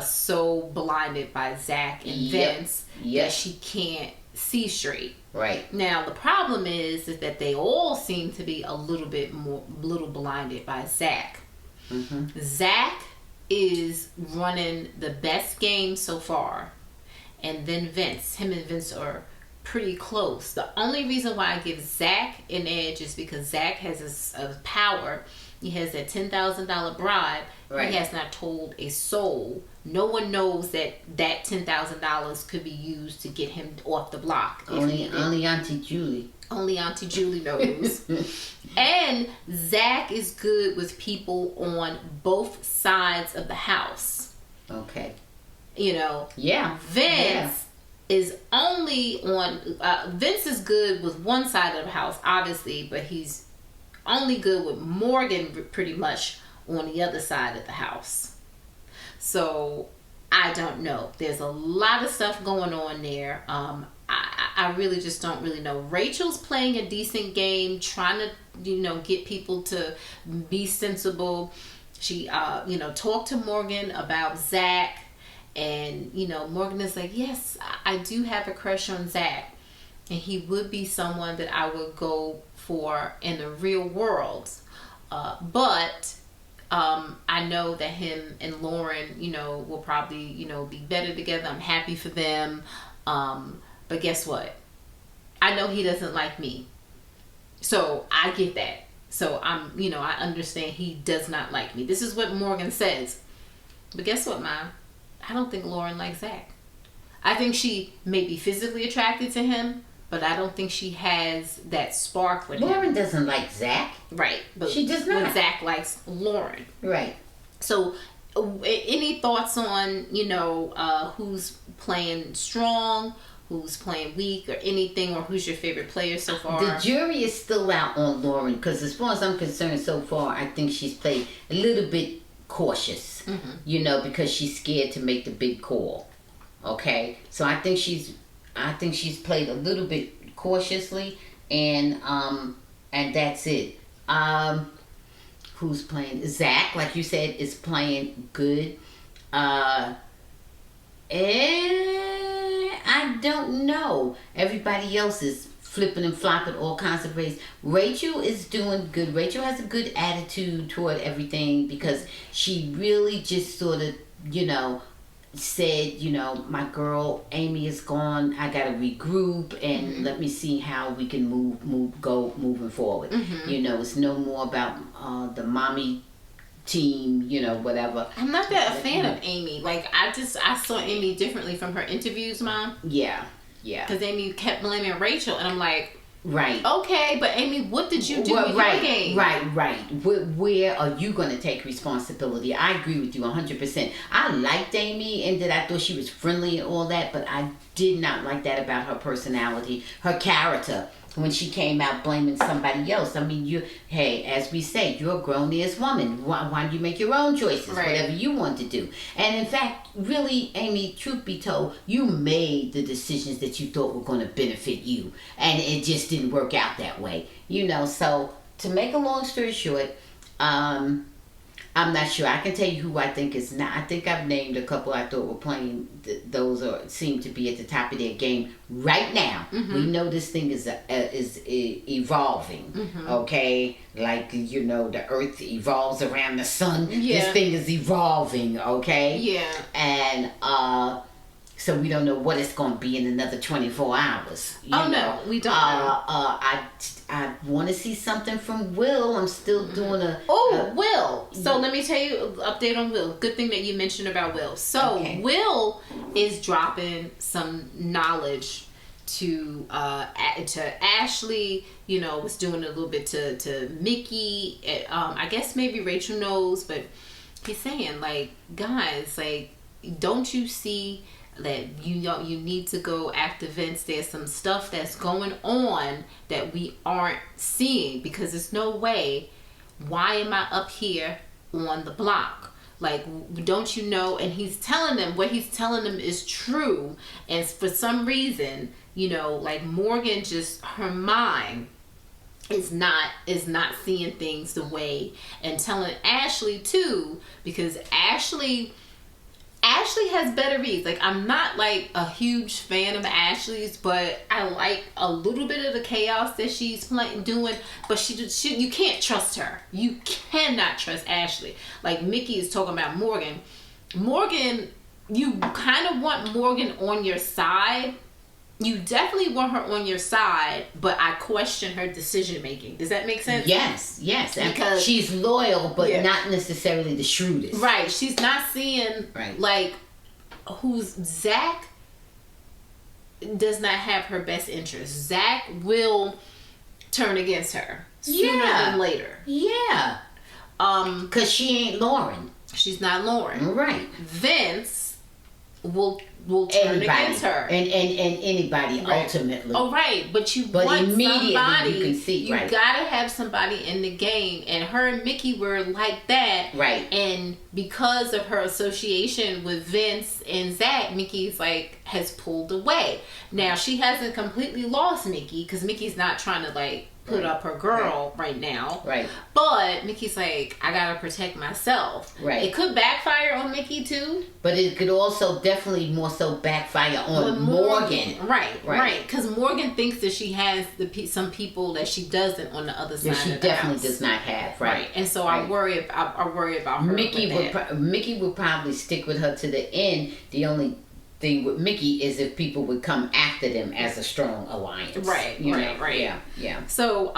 A: so blinded by Zach and Vince that she can't see straight.
B: Right.
A: Now, the problem is that they all seem to be a little blinded by Zach. Zach is running the best game so far, and then him and Vince are pretty close. The only reason why I give Zach an edge is because Zach has a power. He has that $10,000 bribe. Right. He has not told a soul. No one knows that $10,000 could be used to get him off the block.
B: Only Auntie Julie.
A: Only Auntie Julie knows. And Zach is good with people on both sides of the house.
B: Okay.
A: Yeah. Vince is only on... Vince is good with one side of the house, obviously, but he's only good with Morgan pretty much on the other side of the house. So, I don't know. There's a lot of stuff going on there. I really just don't really know. Rachel's playing a decent game, trying to, get people to be sensible. She, talked to Morgan about Zach, and, Morgan is like, yes, I do have a crush on Zach, and he would be someone that I would go for in the real world. But I know that him and Lauren, will probably, be better together. I'm happy for them. But guess what? I know he doesn't like me. So I get that. So I understand he does not like me. This is what Morgan says. But guess what, Mom? I don't think Lauren likes Zach. I think she may be physically attracted to him, but I don't think she has that spark with him.
B: Lauren doesn't like Zach.
A: Right. But
B: she does not.
A: Zach likes Lauren.
B: Right.
A: So, any thoughts on, who's playing strong, who's playing weak, or anything, or who's your favorite player so far?
B: The jury is still out on Lauren, because as far as I'm concerned so far, I think she's played a little bit cautious, because she's scared to make the big call. Okay? So I think she's played a little bit cautiously, and that's it. Who's playing? Zach, like you said, is playing good. I don't know. Everybody else is flipping and flopping all kinds of ways. Rachel is doing good. Rachel has a good attitude toward everything, because she really just sort of, said, my girl Amy is gone. I gotta regroup and let me see how we can moving forward. It's no more about the mommy team, whatever.
A: I'm not that a fan of Amy. Like, I saw Amy differently from her interviews, Mom.
B: Yeah.
A: Because Amy kept blaming Rachel, and I'm like,
B: right.
A: Okay, but Amy, what did you do in your game?
B: Right. Where are you going to take responsibility? I agree with you 100%. I liked Amy, and that I thought she was friendly and all that, but I did not like that about her personality, her character. When she came out blaming somebody else. I mean, as we say, you're a grown-ass woman. Why do you make your own choices? Right. Whatever you want to do. And in fact, really, Amy, truth be told, you made the decisions that you thought were going to benefit you. And it just didn't work out that way. So to make a long story short, I'm not sure. I can tell you who I think is not. I think I've named a couple I thought were playing. Those seem to be at the top of their game right now. We know this thing is evolving. Okay, like the Earth evolves around the sun. Yeah. This thing is evolving. Okay.
A: Yeah.
B: And so we don't know what it's going to be in another 24 hours.
A: No, we don't know.
B: I want to see something from Will. I'm still doing
A: Will. So let me tell you, update on Will. Good thing that you mentioned about Will. So Will is dropping some knowledge to Ashley. Was doing a little bit to Mickey. I guess maybe Rachel knows, but he's saying, like, guys, like, don't you see that you need to go after Vince? There's some stuff that's going on that we aren't seeing, because there's no way. Why am I up here on the block? Like, don't you know? And he's telling them what he's telling them is true, and for some reason, like Morgan, just her mind is not seeing things the way, and telling Ashley too, because Ashley has better reads. Like, I'm not like a huge fan of Ashley's, but I like a little bit of the chaos that she's doing. But you can't trust her. You cannot trust Ashley. Like, Mickey is talking about Morgan. Morgan, you kind of want Morgan on your side. You definitely want her on your side, but I question her decision making. Does that make sense?
B: Yes. Because she's loyal, but not necessarily the shrewdest.
A: Right. She's not seeing, like, Zach does not have her best interest. Zach will turn against her sooner than later.
B: Yeah. Because she ain't Lauren.
A: She's not Lauren.
B: Right.
A: Vince will turn against her,
B: and anybody ultimately.
A: Oh, right, but want
B: immediately
A: somebody.
B: You can see,
A: you gotta have somebody in the game, and her and Mickey were like that,
B: right?
A: And because of her association with Vince and Zach, Mickey's has pulled away. Now she hasn't completely lost Mickey, because Mickey's not trying to put up her girl right now.
B: Right.
A: But Mickey's like, I gotta protect myself.
B: Right.
A: It could backfire on Mickey too.
B: But it could also definitely more so backfire on Morgan.
A: Right. Because Morgan thinks that she has some people that she doesn't on the other side.
B: Yeah, she definitely does not have. Right.
A: And so I worry about her.
B: Mickey would probably stick with her to the end. The only thing with Mickey is if people would come after them as a strong alliance.
A: Right.
B: Yeah.
A: So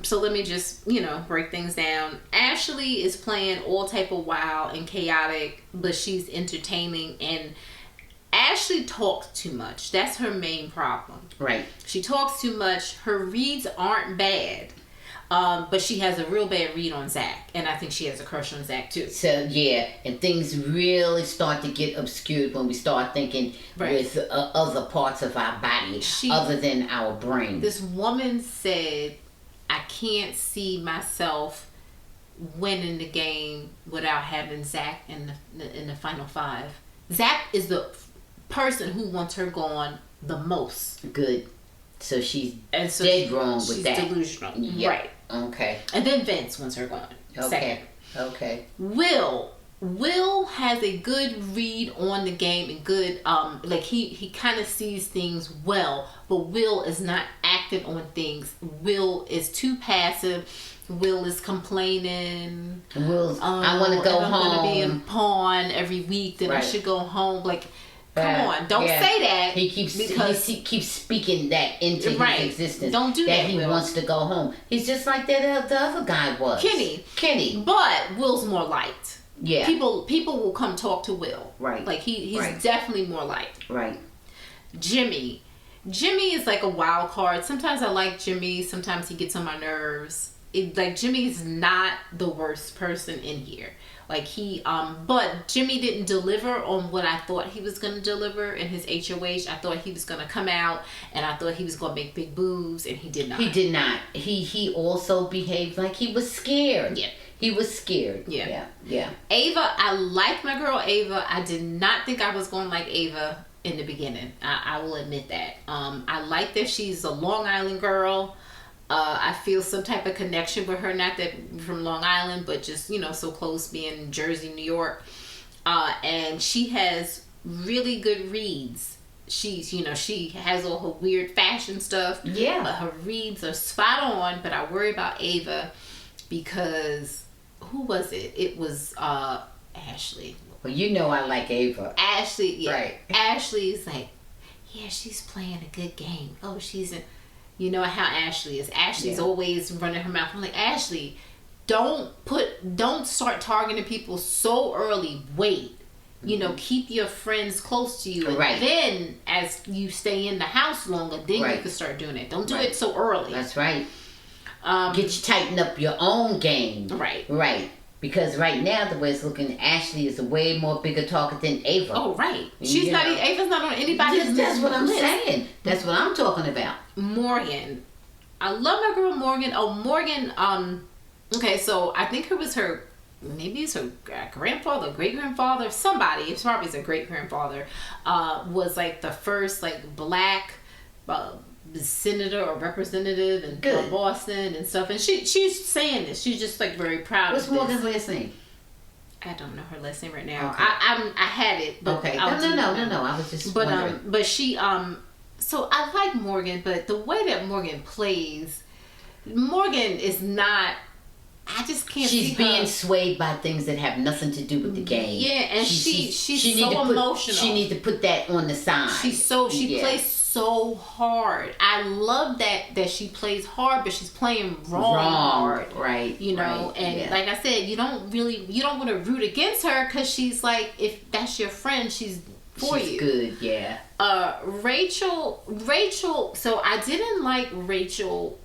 A: so let me just, break things down. Ashley is playing all type of wild and chaotic, but she's entertaining, and Ashley talks too much. That's her main problem.
B: Right.
A: She talks too much. Her reads aren't bad. But she has a real bad read on Zach, and I think she has a crush on Zach too.
B: So yeah, and things really start to get obscured when we start thinking with other parts of our body other than our brain.
A: This woman said, "I can't see myself winning the game without having Zach in the final 5." Zach is the person who wants her gone the most.
B: Good. So she's dead wrong with that.
A: She's delusional.
B: Yep.
A: Right.
B: Okay.
A: And then Vince wants her gone.
B: Okay.
A: Second.
B: Okay.
A: Will has a good read on the game and good he kind of sees things well, but Will is not acting on things. Will is too passive. Will is complaining.
B: Will's I want to go home.
A: I'm gonna be in pawn every week. Then I should go home. Come on, don't say that.
B: He keeps speaking that into his existence.
A: Don't do that.
B: He wants to go home. He's just like that the other guy was. Kenny.
A: But Will's more liked.
B: Yeah.
A: People will come talk to Will.
B: Right.
A: Like he's definitely more liked.
B: Right.
A: Jimmy is like a wild card. Sometimes I like Jimmy. Sometimes he gets on my nerves. Jimmy's not the worst person in here. But Jimmy didn't deliver on what I thought he was going to deliver in his HOH. I thought he was going to come out, and I thought he was going to make big moves, and he did not.
B: He did not. He also behaved like he was scared.
A: Yeah.
B: He was scared.
A: Yeah.
B: Yeah.
A: Ava, I like my girl Ava. I did not think I was going to like Ava in the beginning. I will admit that. I like that she's a Long Island girl. I feel some type of connection with her, not that from Long Island, but just, so close, being in Jersey, New York. And she has really good reads. She has all her weird fashion stuff.
B: Yeah.
A: But her reads are spot on, but I worry about Ava because, who was it? It was Ashley.
B: Well, I like Ava.
A: Ashley, yeah.
B: Right.
A: Ashley's like, yeah, she's playing a good game. Oh, she's in... You know how Ashley is. Ashley's always running her mouth. I'm like, Ashley, don't start targeting people so early. Wait. Keep your friends close to you. And then as you stay in the house longer, then you can start doing it. Don't do it so early.
B: That's right. Tighten up your own game. Right. Because right now, the way it's looking, Ashley is a way more bigger target than Ava.
A: Oh, right. Ava's not on anybody's list.
B: That's what I'm saying. That's what I'm talking about.
A: Morgan. I love my girl Morgan. Oh, Morgan, okay, so I think maybe it's her grandfather, great-grandfather, somebody, it's probably a great-grandfather, was like the first black senator or representative in Boston and stuff, and she's saying this. She's just very proud.
B: What's
A: of this.
B: Morgan's last name?
A: I don't know her last name right now.
B: Okay.
A: I had it, but
B: okay. No. I was just wondering.
A: But she so I like Morgan, but the way that Morgan plays, Morgan is not. I just can't.
B: She's being swayed by things that have nothing to do with the game.
A: Yeah, and she's so emotional.
B: She needs to put that on the side.
A: She plays so hard. I love that she plays hard, but she's playing hard.
B: Right.
A: And like I said, you don't want to root against her because she's like, if that's your friend, she's for you.
B: She's good, yeah.
A: Rachel, so I didn't like Rachel,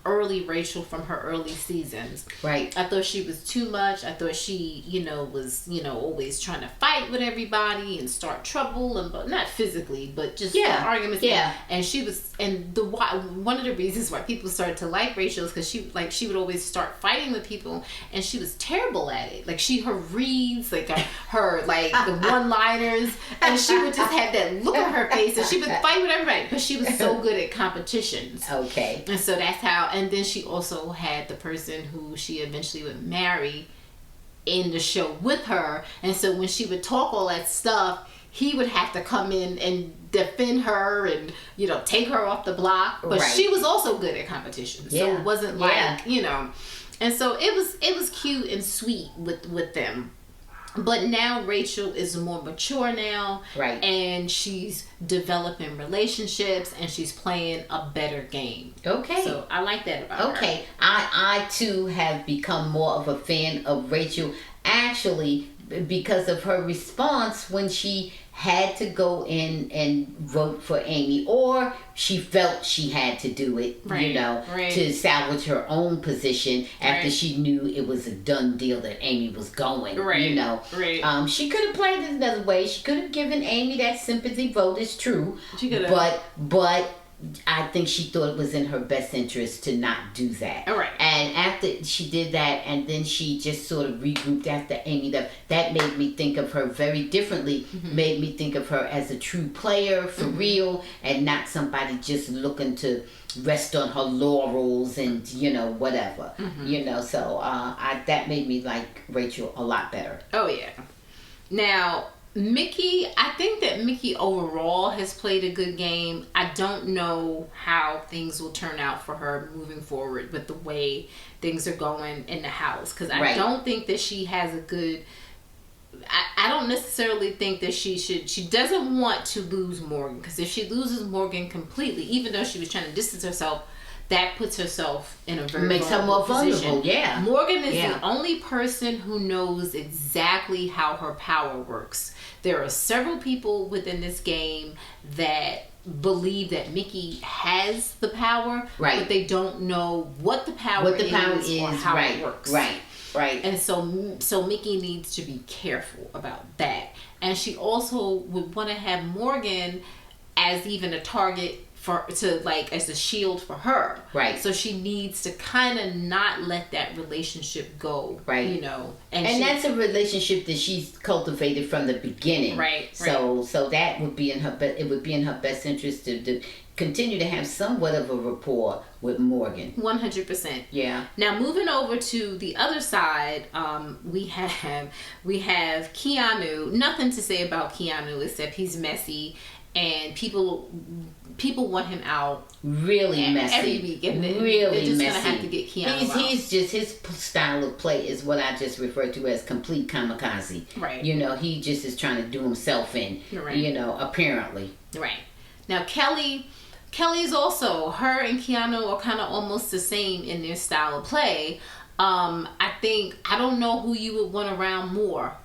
A: early Rachel from her early seasons.
B: Right.
A: I thought she was too much. I thought she, was, always trying to fight with everybody and start trouble, but not physically, but just arguments.
B: Yeah.
A: And she was, and one of the reasons why people started to like Rachel is because she would always start fighting with people, and she was terrible at it. Her reads, her the one-liners, and she would just have that look at her face, and she would fight with everybody, but she was so good at competitions.
B: Okay.
A: And so that's how, and then she also had the person who she eventually would marry in the show with her, and so when she would talk all that stuff, he would have to come in and defend her and take her off the block, but she was also good at competition, so it wasn't and so it was cute and sweet with them. But now Rachel is more mature now.
B: Right.
A: And she's developing relationships and she's playing a better game.
B: Okay.
A: So I like that about her.
B: Okay. I too have become more of a fan of Rachel, actually, because of her response when she had to go in and vote for Amy, or she felt she had to do it,
A: right,
B: to salvage her own position after she knew it was a done deal that Amy was going, she could have played it another way. She could have given Amy that sympathy vote, it's true,
A: she could have.
B: but I think she thought it was in her best interest to not do that.
A: All right.
B: And after she did that, and then she just sort of regrouped after Amy, that made me think of her very differently. Made me think of her as a true player, for real, and not somebody just looking to rest on her laurels and, whatever. So that made me like Rachel a lot better.
A: Oh, yeah. Now, Mickey, I think that Mickey overall has played a good game. I don't know how things will turn out for her moving forward with the way things are going in the house. Because I don't think that she has a good... I don't necessarily think that she doesn't want to lose Morgan. Because if she loses Morgan completely, even though she was trying to distance herself, that puts herself in a very
B: makes her more vulnerable. Yeah,
A: Morgan is the only person who knows exactly how her power works. There are several people within this game that believe that Mickey has the power, but they don't know what the power is or how it works.
B: Right.
A: And so Mickey needs to be careful about that. And she also would want to have Morgan as even a target as a shield for her. Right. So she needs to kind of not let that relationship go. Right.
B: And that's a relationship that she's cultivated from the beginning.
A: Right.
B: So that would be in her best interest to continue to have somewhat of a rapport with Morgan.
A: 100%.
B: Yeah.
A: Now moving over to the other side, we have Keanu. Nothing to say about Keanu except he's messy. And people want him out
B: really messy
A: every week, and
B: really
A: they're just
B: messy.
A: gonna have to get Keanu out.
B: He's just, his style of play is what I just refer to as complete kamikaze.
A: Right.
B: He just is trying to do himself in. Right. Apparently.
A: Right. Now Kelly's also, her and Keanu are kind of almost the same in their style of play. I don't know who you would want around more,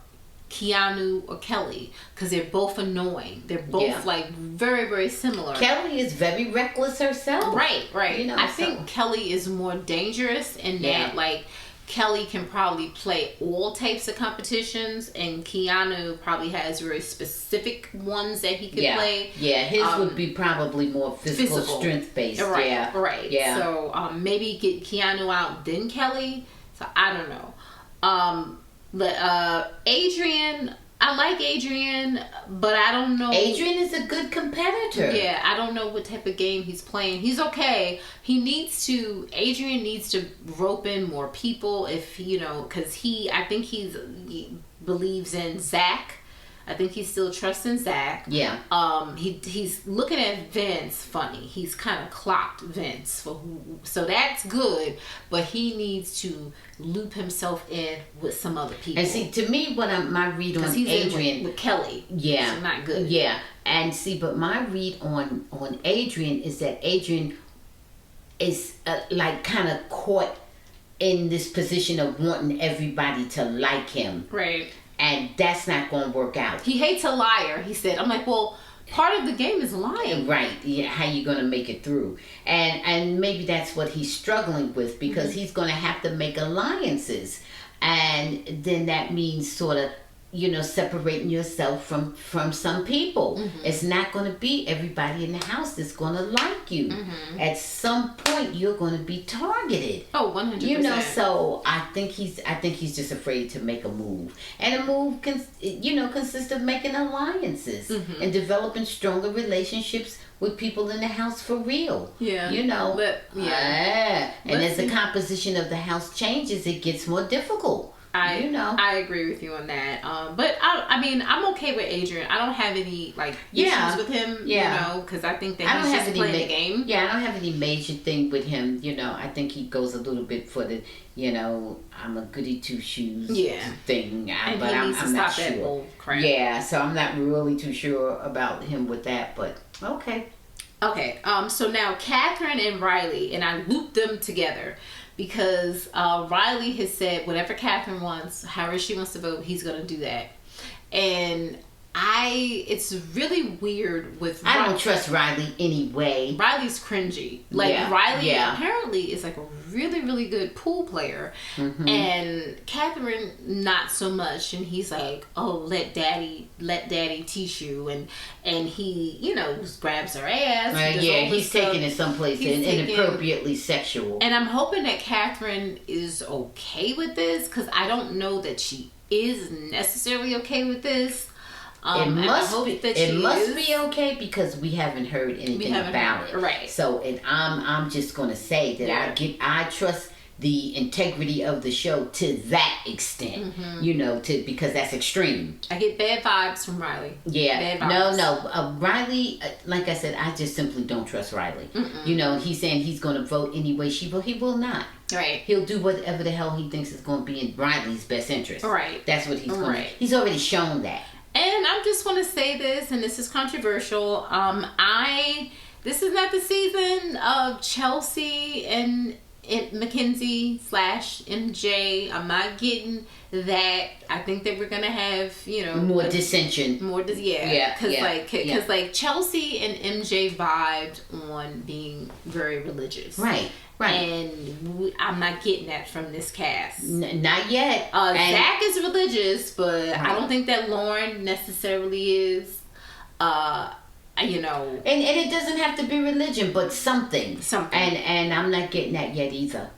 A: Keanu or Kelly, because they're both annoying. They're both like very, very similar.
B: Kelly is very reckless herself.
A: Right. I think Kelly is more dangerous in that like Kelly can probably play all types of competitions, and Keanu probably has very specific ones that he could play.
B: Yeah, his would be probably more physical strength based.
A: Right. Yeah. So maybe get Keanu out, then Kelly. So I don't know. But Adrian, I like Adrian, but I don't know.
B: Adrian is a good competitor.
A: Yeah, I don't know what type of game he's playing. He's okay. Adrian needs to rope in more people because I think he believes in Zach. I think he's still trusting Zach.
B: Yeah.
A: He's looking at Vince funny. He's kind of clocked Vince so that's good. But he needs to loop himself in with some other people.
B: And see, to me, my read on Adrian
A: with Kelly.
B: Yeah.
A: So not good.
B: Yeah. And see, but my read on Adrian is that Adrian is like kind of caught in this position of wanting everybody to like him.
A: Right.
B: And that's not going to work out.
A: He hates a liar, he said. I'm like, well, part of the game is lying.
B: Right. Yeah, how you going to make it through? And maybe that's what he's struggling with, because he's going to have to make alliances. And then that means sort of, separating yourself from some people. It's not going to be everybody in the house that's going to like you. At some point, you're going to be targeted.
A: Oh, 100%.
B: So I think he's just afraid to make a move. And a move consists of making alliances and developing stronger relationships with people in the house for real.
A: Yeah.
B: And as the composition of the house changes, it gets more difficult.
A: I agree with you on that. But I mean, I'm okay with Adrian. I don't have any issues with him. Yeah. Because I think that he's just playing the game.
B: Yeah, I don't have any major thing with him. I think he goes a little bit for the I'm a goody two shoes thing.
A: And
B: but
A: he needs
B: I'm
A: to
B: not
A: stop
B: sure.
A: That bull crap.
B: Yeah, so I'm not really too sure about him with that. But okay.
A: Okay. So now Catherine and Riley, and I looped them together. Because Riley has said whatever Catherine wants, however she wants to vote, he's going to do that. And it's really weird with
B: I don't trust Riley anyway.
A: Riley's cringy. Riley apparently is like a really, really good pool player. Mm-hmm. And Catherine, not so much. And he's like, oh, let daddy teach you. And he, just grabs her ass.
B: He's taking it someplace inappropriately sexual.
A: And I'm hoping that Catherine is okay with this, because I don't know that she is necessarily okay with this.
B: It must be okay, because we haven't heard anything about it.
A: Right.
B: So I'm just going to say that I trust the integrity of the show to that extent. Mm-hmm. Because that's extreme.
A: I get bad vibes from Riley.
B: Yeah.
A: Bad vibes.
B: No. Riley, like I said, I just simply don't trust Riley. Mm-mm. He's saying he's going to vote anyway she will. He will not.
A: Right.
B: He'll do whatever the hell he thinks is going to be in Riley's best interest.
A: Right.
B: That's what he's going to do. He's already shown that.
A: And I just want to say this, and this is controversial. This is not the season of Chelsea and Mackenzie / MJ. I'm not getting that. I think that we're gonna have
B: more dissension.
A: Because Chelsea and MJ vibed on being very religious.
B: Right.
A: And I'm not getting that from this cast.
B: Not yet.
A: Zach is religious, but I don't think that Lauren necessarily is. And
B: it doesn't have to be religion, but something. And I'm not getting that yet either.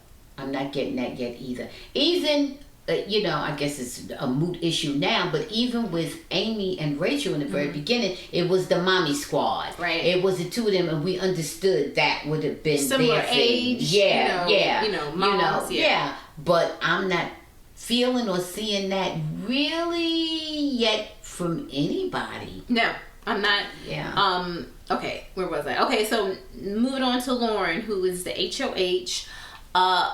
B: Even I guess it's a moot issue now, but even with Amy and Rachel in the very beginning, it was the mommy squad.
A: Right.
B: It was the two of them, and we understood that would have been
A: similar
B: their thing.
A: age.
B: Moms, But I'm not feeling or seeing that really yet from anybody.
A: No, I'm not.
B: Yeah.
A: Okay, where was I? Okay, so moving on to Lauren, who is the HOH.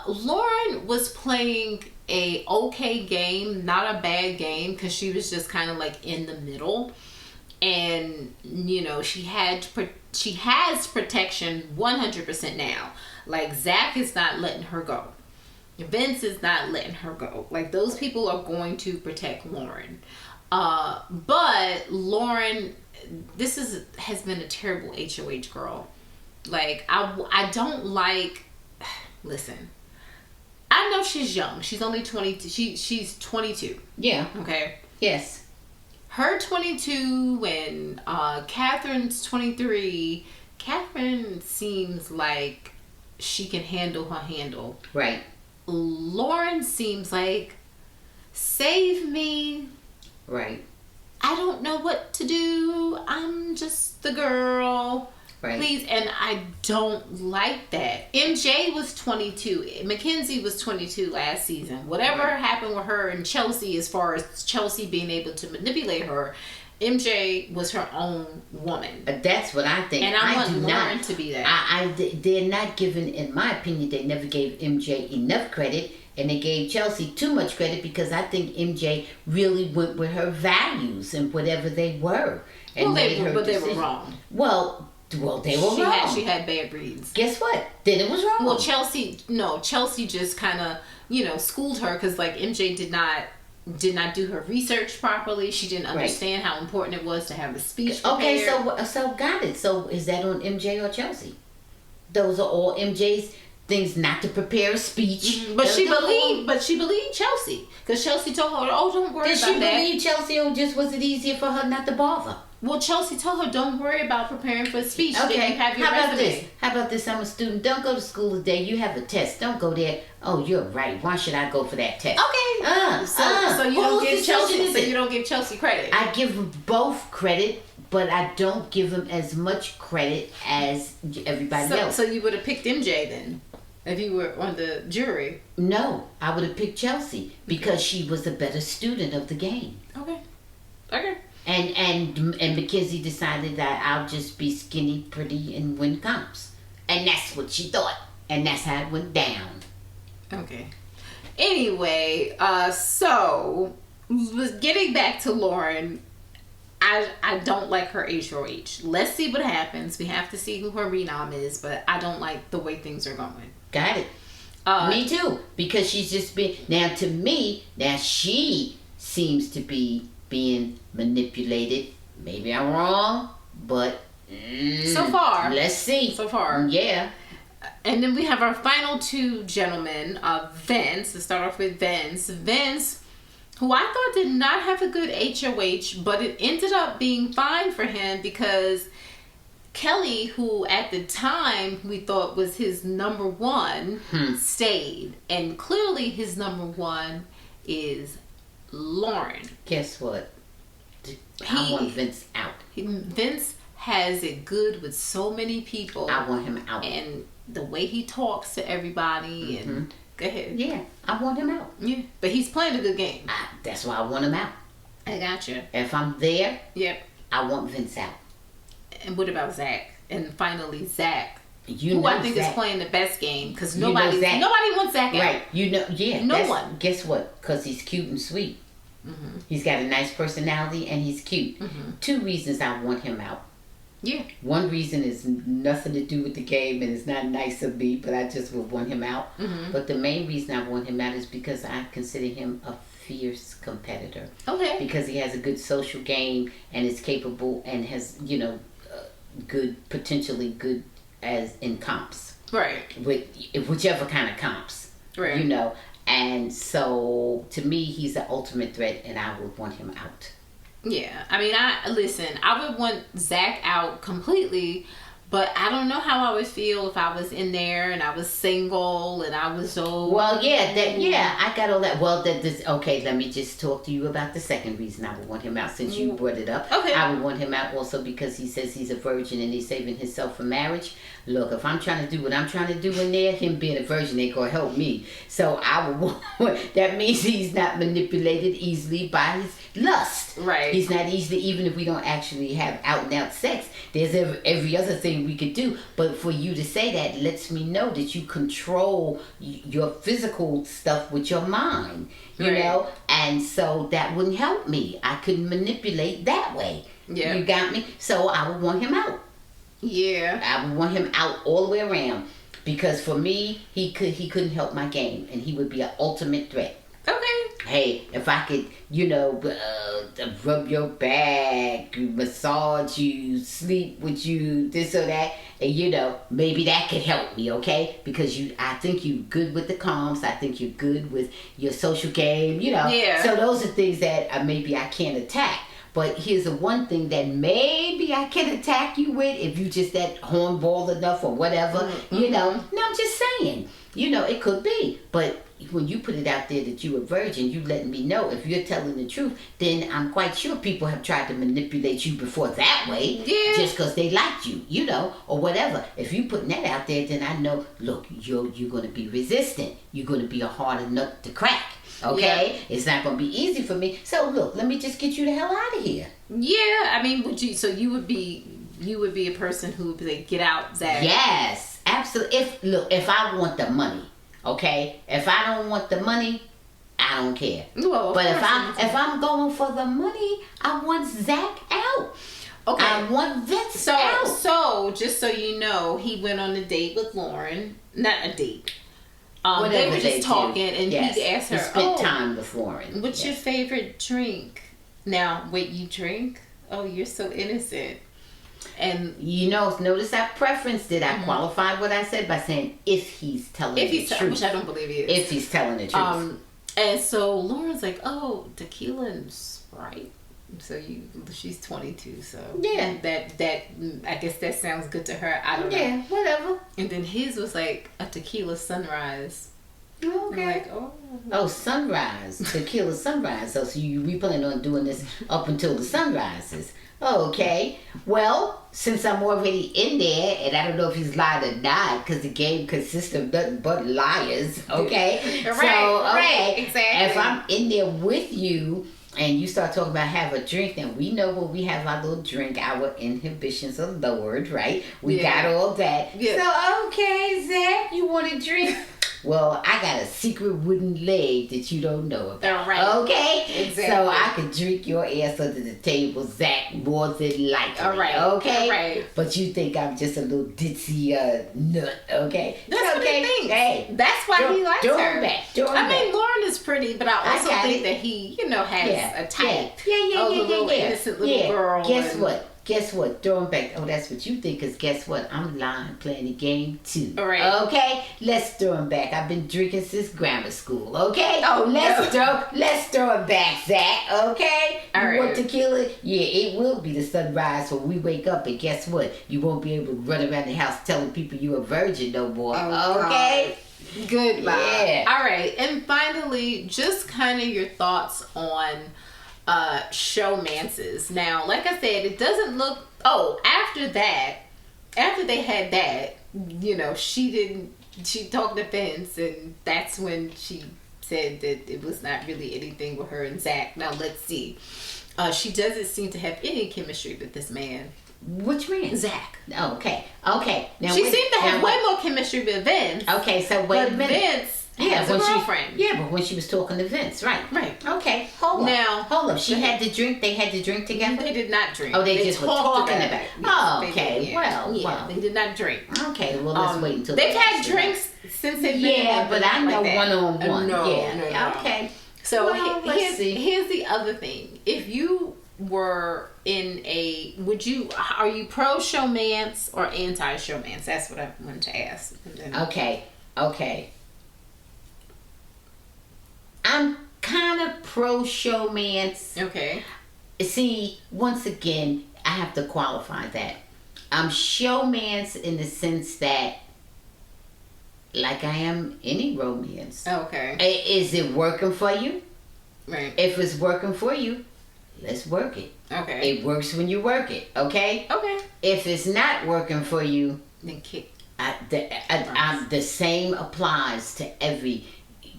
A: Lauren was playing a okay game, not a bad game, because she was just kind of like in the middle, and she has protection 100% now. Like Zach is not letting her go, Vince is not letting her go. Like those people are going to protect Lauren, but Lauren, this has been a terrible HOH girl. Like I don't like. Listen, I know she's young. She's only 22. She's 22.
B: Yeah.
A: Okay.
B: Yes.
A: Her 22 when Catherine's 23. Catherine seems like she can handle her handle.
B: Right.
A: Lauren seems like, save me.
B: Right.
A: I don't know what to do. I'm just the girl.
B: Right.
A: Please, and I don't like that. MJ was 22. Mackenzie was 22 last season. Whatever happened with her and Chelsea, as far as Chelsea being able to manipulate her, MJ was her own woman.
B: That's what I think.
A: And I want Lauren to be that.
B: They're not giving, in my opinion, they never gave MJ enough credit. And they gave Chelsea too much credit, because I think MJ really went with her values and whatever they were. And
A: they were wrong.
B: Well, they were wrong.
A: She had bad breeds.
B: Guess what? Then it was wrong.
A: Well, Chelsea just kind of, schooled her, because like MJ did not do her research properly. She didn't understand how important it was to have a speech prepared.
B: Okay, so got it. So is that on MJ or Chelsea? Those are all MJ's things, not to prepare a speech.
A: Mm-hmm. But she believed Chelsea, because Chelsea told her, "Oh, don't worry about that."
B: Did she believe Chelsea, or just was it easier for her not to bother?
A: Well, Chelsea told her, don't worry about preparing for a speech.
B: Okay,
A: you have your resume.
B: How about this? I'm a student. Don't go to school today. You have a test. Don't go there. Oh, you're right. Why should I go for that test?
A: Okay. So you don't give Chelsea. So you don't give Chelsea credit.
B: I give them both credit, but I don't give them as much credit as everybody else.
A: So you would have picked MJ then. If you were on the jury.
B: No, I would have picked Chelsea because she was a better student of the game.
A: Okay. Okay.
B: And Mackenzie decided that I'll just be skinny, pretty, and win comps. And that's what she thought. And that's how it went down.
A: Okay. Anyway, so getting back to Lauren, I don't like her HOH. Let's see what happens. We have to see who her renom is, but I don't like the way things are going.
B: Got it. Me too. Because she's just been... Now, to me, now she seems to be being manipulated. Maybe I'm wrong, but...
A: so far.
B: Let's see.
A: So far.
B: Yeah.
A: And then we have our final two gentlemen, Vince. Let's start off with Vince. Vince, who I thought did not have a good HOH, but it ended up being fine for him because Kelly, who at the time we thought was his number one, stayed. And clearly his number one is Lauren.
B: Guess what? I want Vince out.
A: Vince has it good with so many people.
B: I want him out.
A: And the way he talks to everybody and go ahead.
B: Yeah, I want him out.
A: Yeah, but he's playing a good game.
B: That's why I want him out.
A: I got you.
B: If I'm there,
A: yep,
B: I want Vince out.
A: And what about Zach? And finally, Zach,
B: who
A: I think is playing the best game because nobody wants Zach out.
B: Right?
A: No one.
B: Guess what? Because he's cute and sweet. He's got a nice personality and he's cute. Two reasons I want him out.
A: Yeah.
B: One reason is nothing to do with the game and it's not nice of me, but I just would want him out. But the main reason I want him out is because I consider him a fierce competitor.
A: Okay.
B: Because he has a good social game and is capable and has, potentially good as in comps.
A: Right.
B: With whichever kind of comps.
A: Right.
B: And so to me he's the ultimate threat and I would want him out.
A: Yeah, I mean, I would want Zach out completely, but I don't know how I would feel if I was in there and I was single and I was so...
B: Well, I got all that. Well, okay, let me just talk to you about the second reason I would want him out since you brought it up.
A: Okay.
B: I would want him out also because he says he's a virgin and he's saving himself for marriage. Look, if I'm trying to do what I'm trying to do in there, him being a virgin ain't gonna help me. So I would want... That means he's not manipulated easily by his lust.
A: Right.
B: He's not easily, even if we don't actually have out and out sex, there's every other thing we could do. But for you to say that lets me know that you control your physical stuff with your mind, you know? And so that wouldn't help me. I couldn't manipulate that way.
A: Yeah.
B: You got me? So I would want him out.
A: Yeah.
B: I would want him out all the way around. Because for me, he couldn't help my game. And he would be an ultimate threat.
A: Okay.
B: Hey, if I could, rub your back, massage you, sleep with you, this or that, and maybe that could help me, okay? Because I think you're good with the comms. I think you're good with your social game,
A: Yeah.
B: So those are things that maybe I can't attack. But here's the one thing that maybe I can attack you with if you just that hornball enough or whatever, No, I'm just saying, it could be. But when you put it out there that you're a virgin, you letting me know if you're telling the truth, then I'm quite sure people have tried to manipulate you before that way.
A: Yeah.
B: Just because they liked you, or whatever. If you putting that out there, then I know, look, you're going to be resistant. You're going to be a harder nut to crack. Okay? Yeah. It's not going to be easy for me. So look, let me just get you the hell out of here.
A: Yeah, I mean, you would be a person who would be like, get out, Zach.
B: Yes, absolutely. If I want the money, okay? If I don't want the money, I don't care.
A: Well,
B: but if I'm going for the money, I want Zach out. Okay. I want Vince out.
A: So just so you know, he went on a date with Lauren. Not a date. They were just talking, and he asked her,
B: spent time with Lauren.
A: What's your favorite drink? Now, wait, you drink? Oh, you're so innocent. And
B: notice I preferenced it. I qualified what I said by saying if he's telling the truth.
A: Which I don't believe he is.
B: If he's telling the truth.
A: And so Lauren's like, oh, tequila and Sprite. So she's 22, so
B: yeah,
A: that I guess that sounds good to her. I don't know.
B: Yeah, whatever.
A: And then his was like a tequila sunrise.
B: Okay.
A: Like,
B: sunrise, tequila sunrise. So we plan on doing this up until the sun rises. Okay. Well, since I'm already in there, and I don't know if he's lying or not, because the game consists of nothing but liars. Okay.
A: Right.
B: So, okay.
A: Right. Exactly.
B: If I'm in there with you, and you start talking about have a drink, then we know when we have our little drink, our inhibitions are lowered, right? We got all that.
A: Yeah.
B: So, okay, Zach, you want a drink? Well, I got a secret wooden leg that you don't know about.
A: Right.
B: Okay?
A: Exactly.
B: So I could drink your ass under the table, Zach, more than likely.
A: All right.
B: Okay?
A: All right.
B: But you think I'm just a little ditzy nut, okay?
A: That's what
B: okay.
A: he thinks.
B: Hey,
A: that's why he likes her.
B: I
A: mean, Lauren is pretty, but I also think
B: it.
A: that he, has a type.
B: Yeah.
A: Little innocent little girl.
B: Guess what? Throw him back. Oh, that's what you think, because guess what? I'm lying, playing the game too.
A: All right.
B: Okay? Let's throw him back. I've been drinking since grammar school, okay?
A: Oh,
B: let's throw him back, Zach, okay?
A: All right.
B: You want tequila? Yeah, it will be the sunrise when we wake up, and guess what? You won't be able to run around the house telling people you're a virgin no more, okay?
A: God. Goodbye.
B: Yeah.
A: All right. And finally, just kind of your thoughts on showmances. Now, like I said, it doesn't look after they had that, she talked to Vince, and that's when she said that it was not really anything with her and Zach. Now let's see. She doesn't seem to have any chemistry with this man.
B: Which man?
A: Zach.
B: Oh, okay. Now
A: she seemed to have way more chemistry with Vince.
B: Okay, so wait a minute.
A: Vince has a girlfriend.
B: But when she was talking to Vince, right? Okay, hold up. She had to drink. They had to drink together.
A: They did not drink.
B: Oh, they just were talking about it. Oh, okay. Well,
A: they did not drink.
B: Okay, well, let's wait until
A: they've had drinks since they've been.
B: Yeah, but I know
A: like
B: one-on-one.
A: No.
B: Okay.
A: So
B: let's see.
A: Here's the other thing. If you were are you pro showmance or anti showmance? That's what I wanted to ask.
B: Okay. I'm kind of pro showmance.
A: Okay.
B: See, once again, I have to qualify that. I'm showmance in the sense that, like I am any romance.
A: Okay.
B: Is it working for you?
A: Right.
B: If it's working for you, let's work it.
A: Okay.
B: It works when you work it, okay?
A: Okay.
B: If it's not working for you,
A: then kick.
B: The same applies to every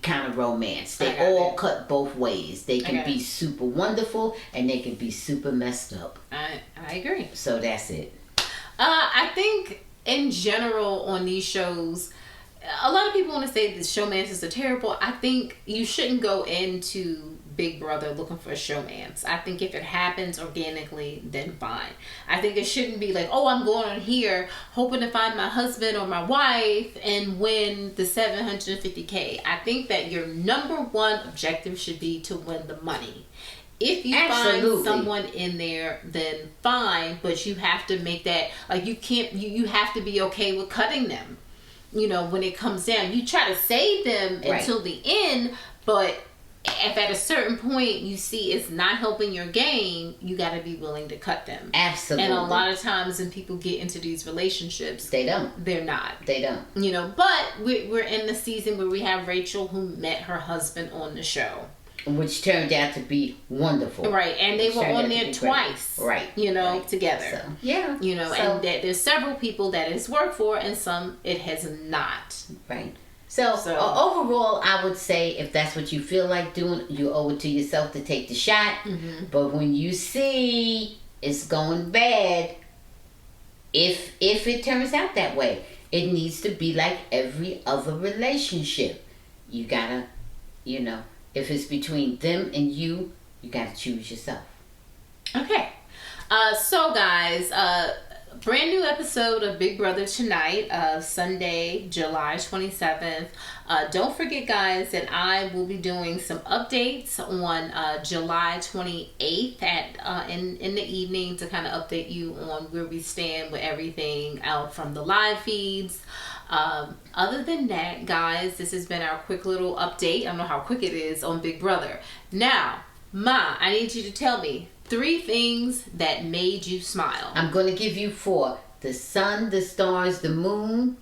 B: kind of romance. They all cut both ways. They can be super wonderful and they can be super messed up.
A: I agree.
B: So that's it.
A: I think in general on these shows, a lot of people want to say that showmances are terrible. I think you shouldn't go into Big Brother looking for a showmance. I think if it happens organically, then fine. I think it shouldn't be like, oh, I'm going on here hoping to find my husband or my wife and win the $750K. I think that your number one objective should be to win the money. If you find someone in there, then fine, but you have to make that, like, you have to be okay with cutting them. When it comes down, you try to save them until the end, but if at a certain point you see it's not helping your game, you got to be willing to cut them.
B: Absolutely.
A: And a lot of times when people get into these relationships,
B: they're
A: not.
B: They don't.
A: But we're in the season where we have Rachel who met her husband on the show.
B: Which turned out to be wonderful.
A: Right, and they were on there twice.
B: Right.
A: Together.
B: So, yeah.
A: And there's several people that it's worked for and some it has not.
B: Right. So overall, I would say if that's what you feel like doing, you owe it to yourself to take the shot. Mm-hmm. But when you see it's going bad, if it turns out that way, it needs to be like every other relationship. You gotta, if it's between them and you gotta choose yourself. Okay.
A: So guys, brand new episode of Big Brother tonight, Sunday, July 27th. Don't forget, guys, that I will be doing some updates on July 28th in the evening to kind of update you on where we stand with everything out from the live feeds. Other than that, guys, this has been our quick little update. I don't know how quick it is on Big Brother. Now, Ma, I need you to tell me 3 things that made you smile.
B: I'm going to give you 4. The sun, the stars, the moon.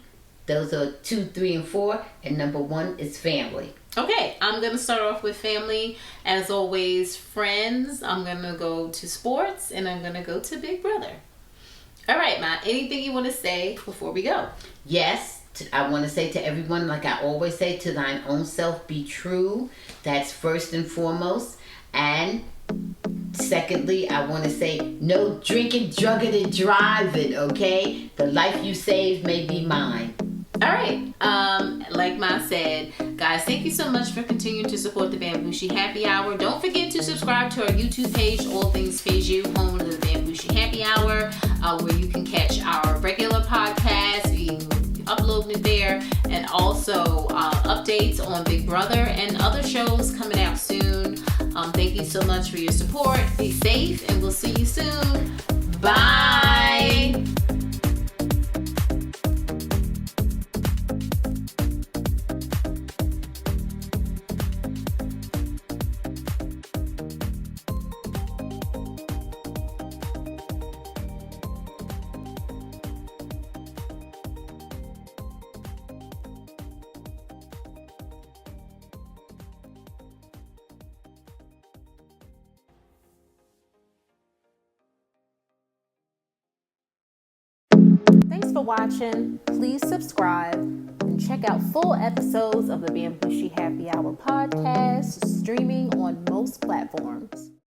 B: Those are 2, 3, and 4. And number 1 is family.
A: Okay, I'm going to start off with family. As always, friends. I'm going to go to sports, and I'm going to go to Big Brother. All right, Ma, anything you want to say before we go?
B: Yes, I want to say to everyone, like I always say, to thine own self be true. That's first and foremost. And secondly, I want to say no drinking, drugging, and driving, okay? The life you saved may be mine.
A: All right. Like Ma said, guys, thank you so much for continuing to support the Bamgboshe Happy Hour. Don't forget to subscribe to our YouTube page, All Things Peju, home of the Bamgboshe Happy Hour, where you can catch our regular podcast. You can upload it there, and also updates on Big Brother and other shows coming out soon. Thank you so much for your support. Be safe, and we'll see you soon. Bye. Thanks for watching. Please subscribe and check out full episodes of the Bamgboshe Happy Hour podcast, streaming on most platforms.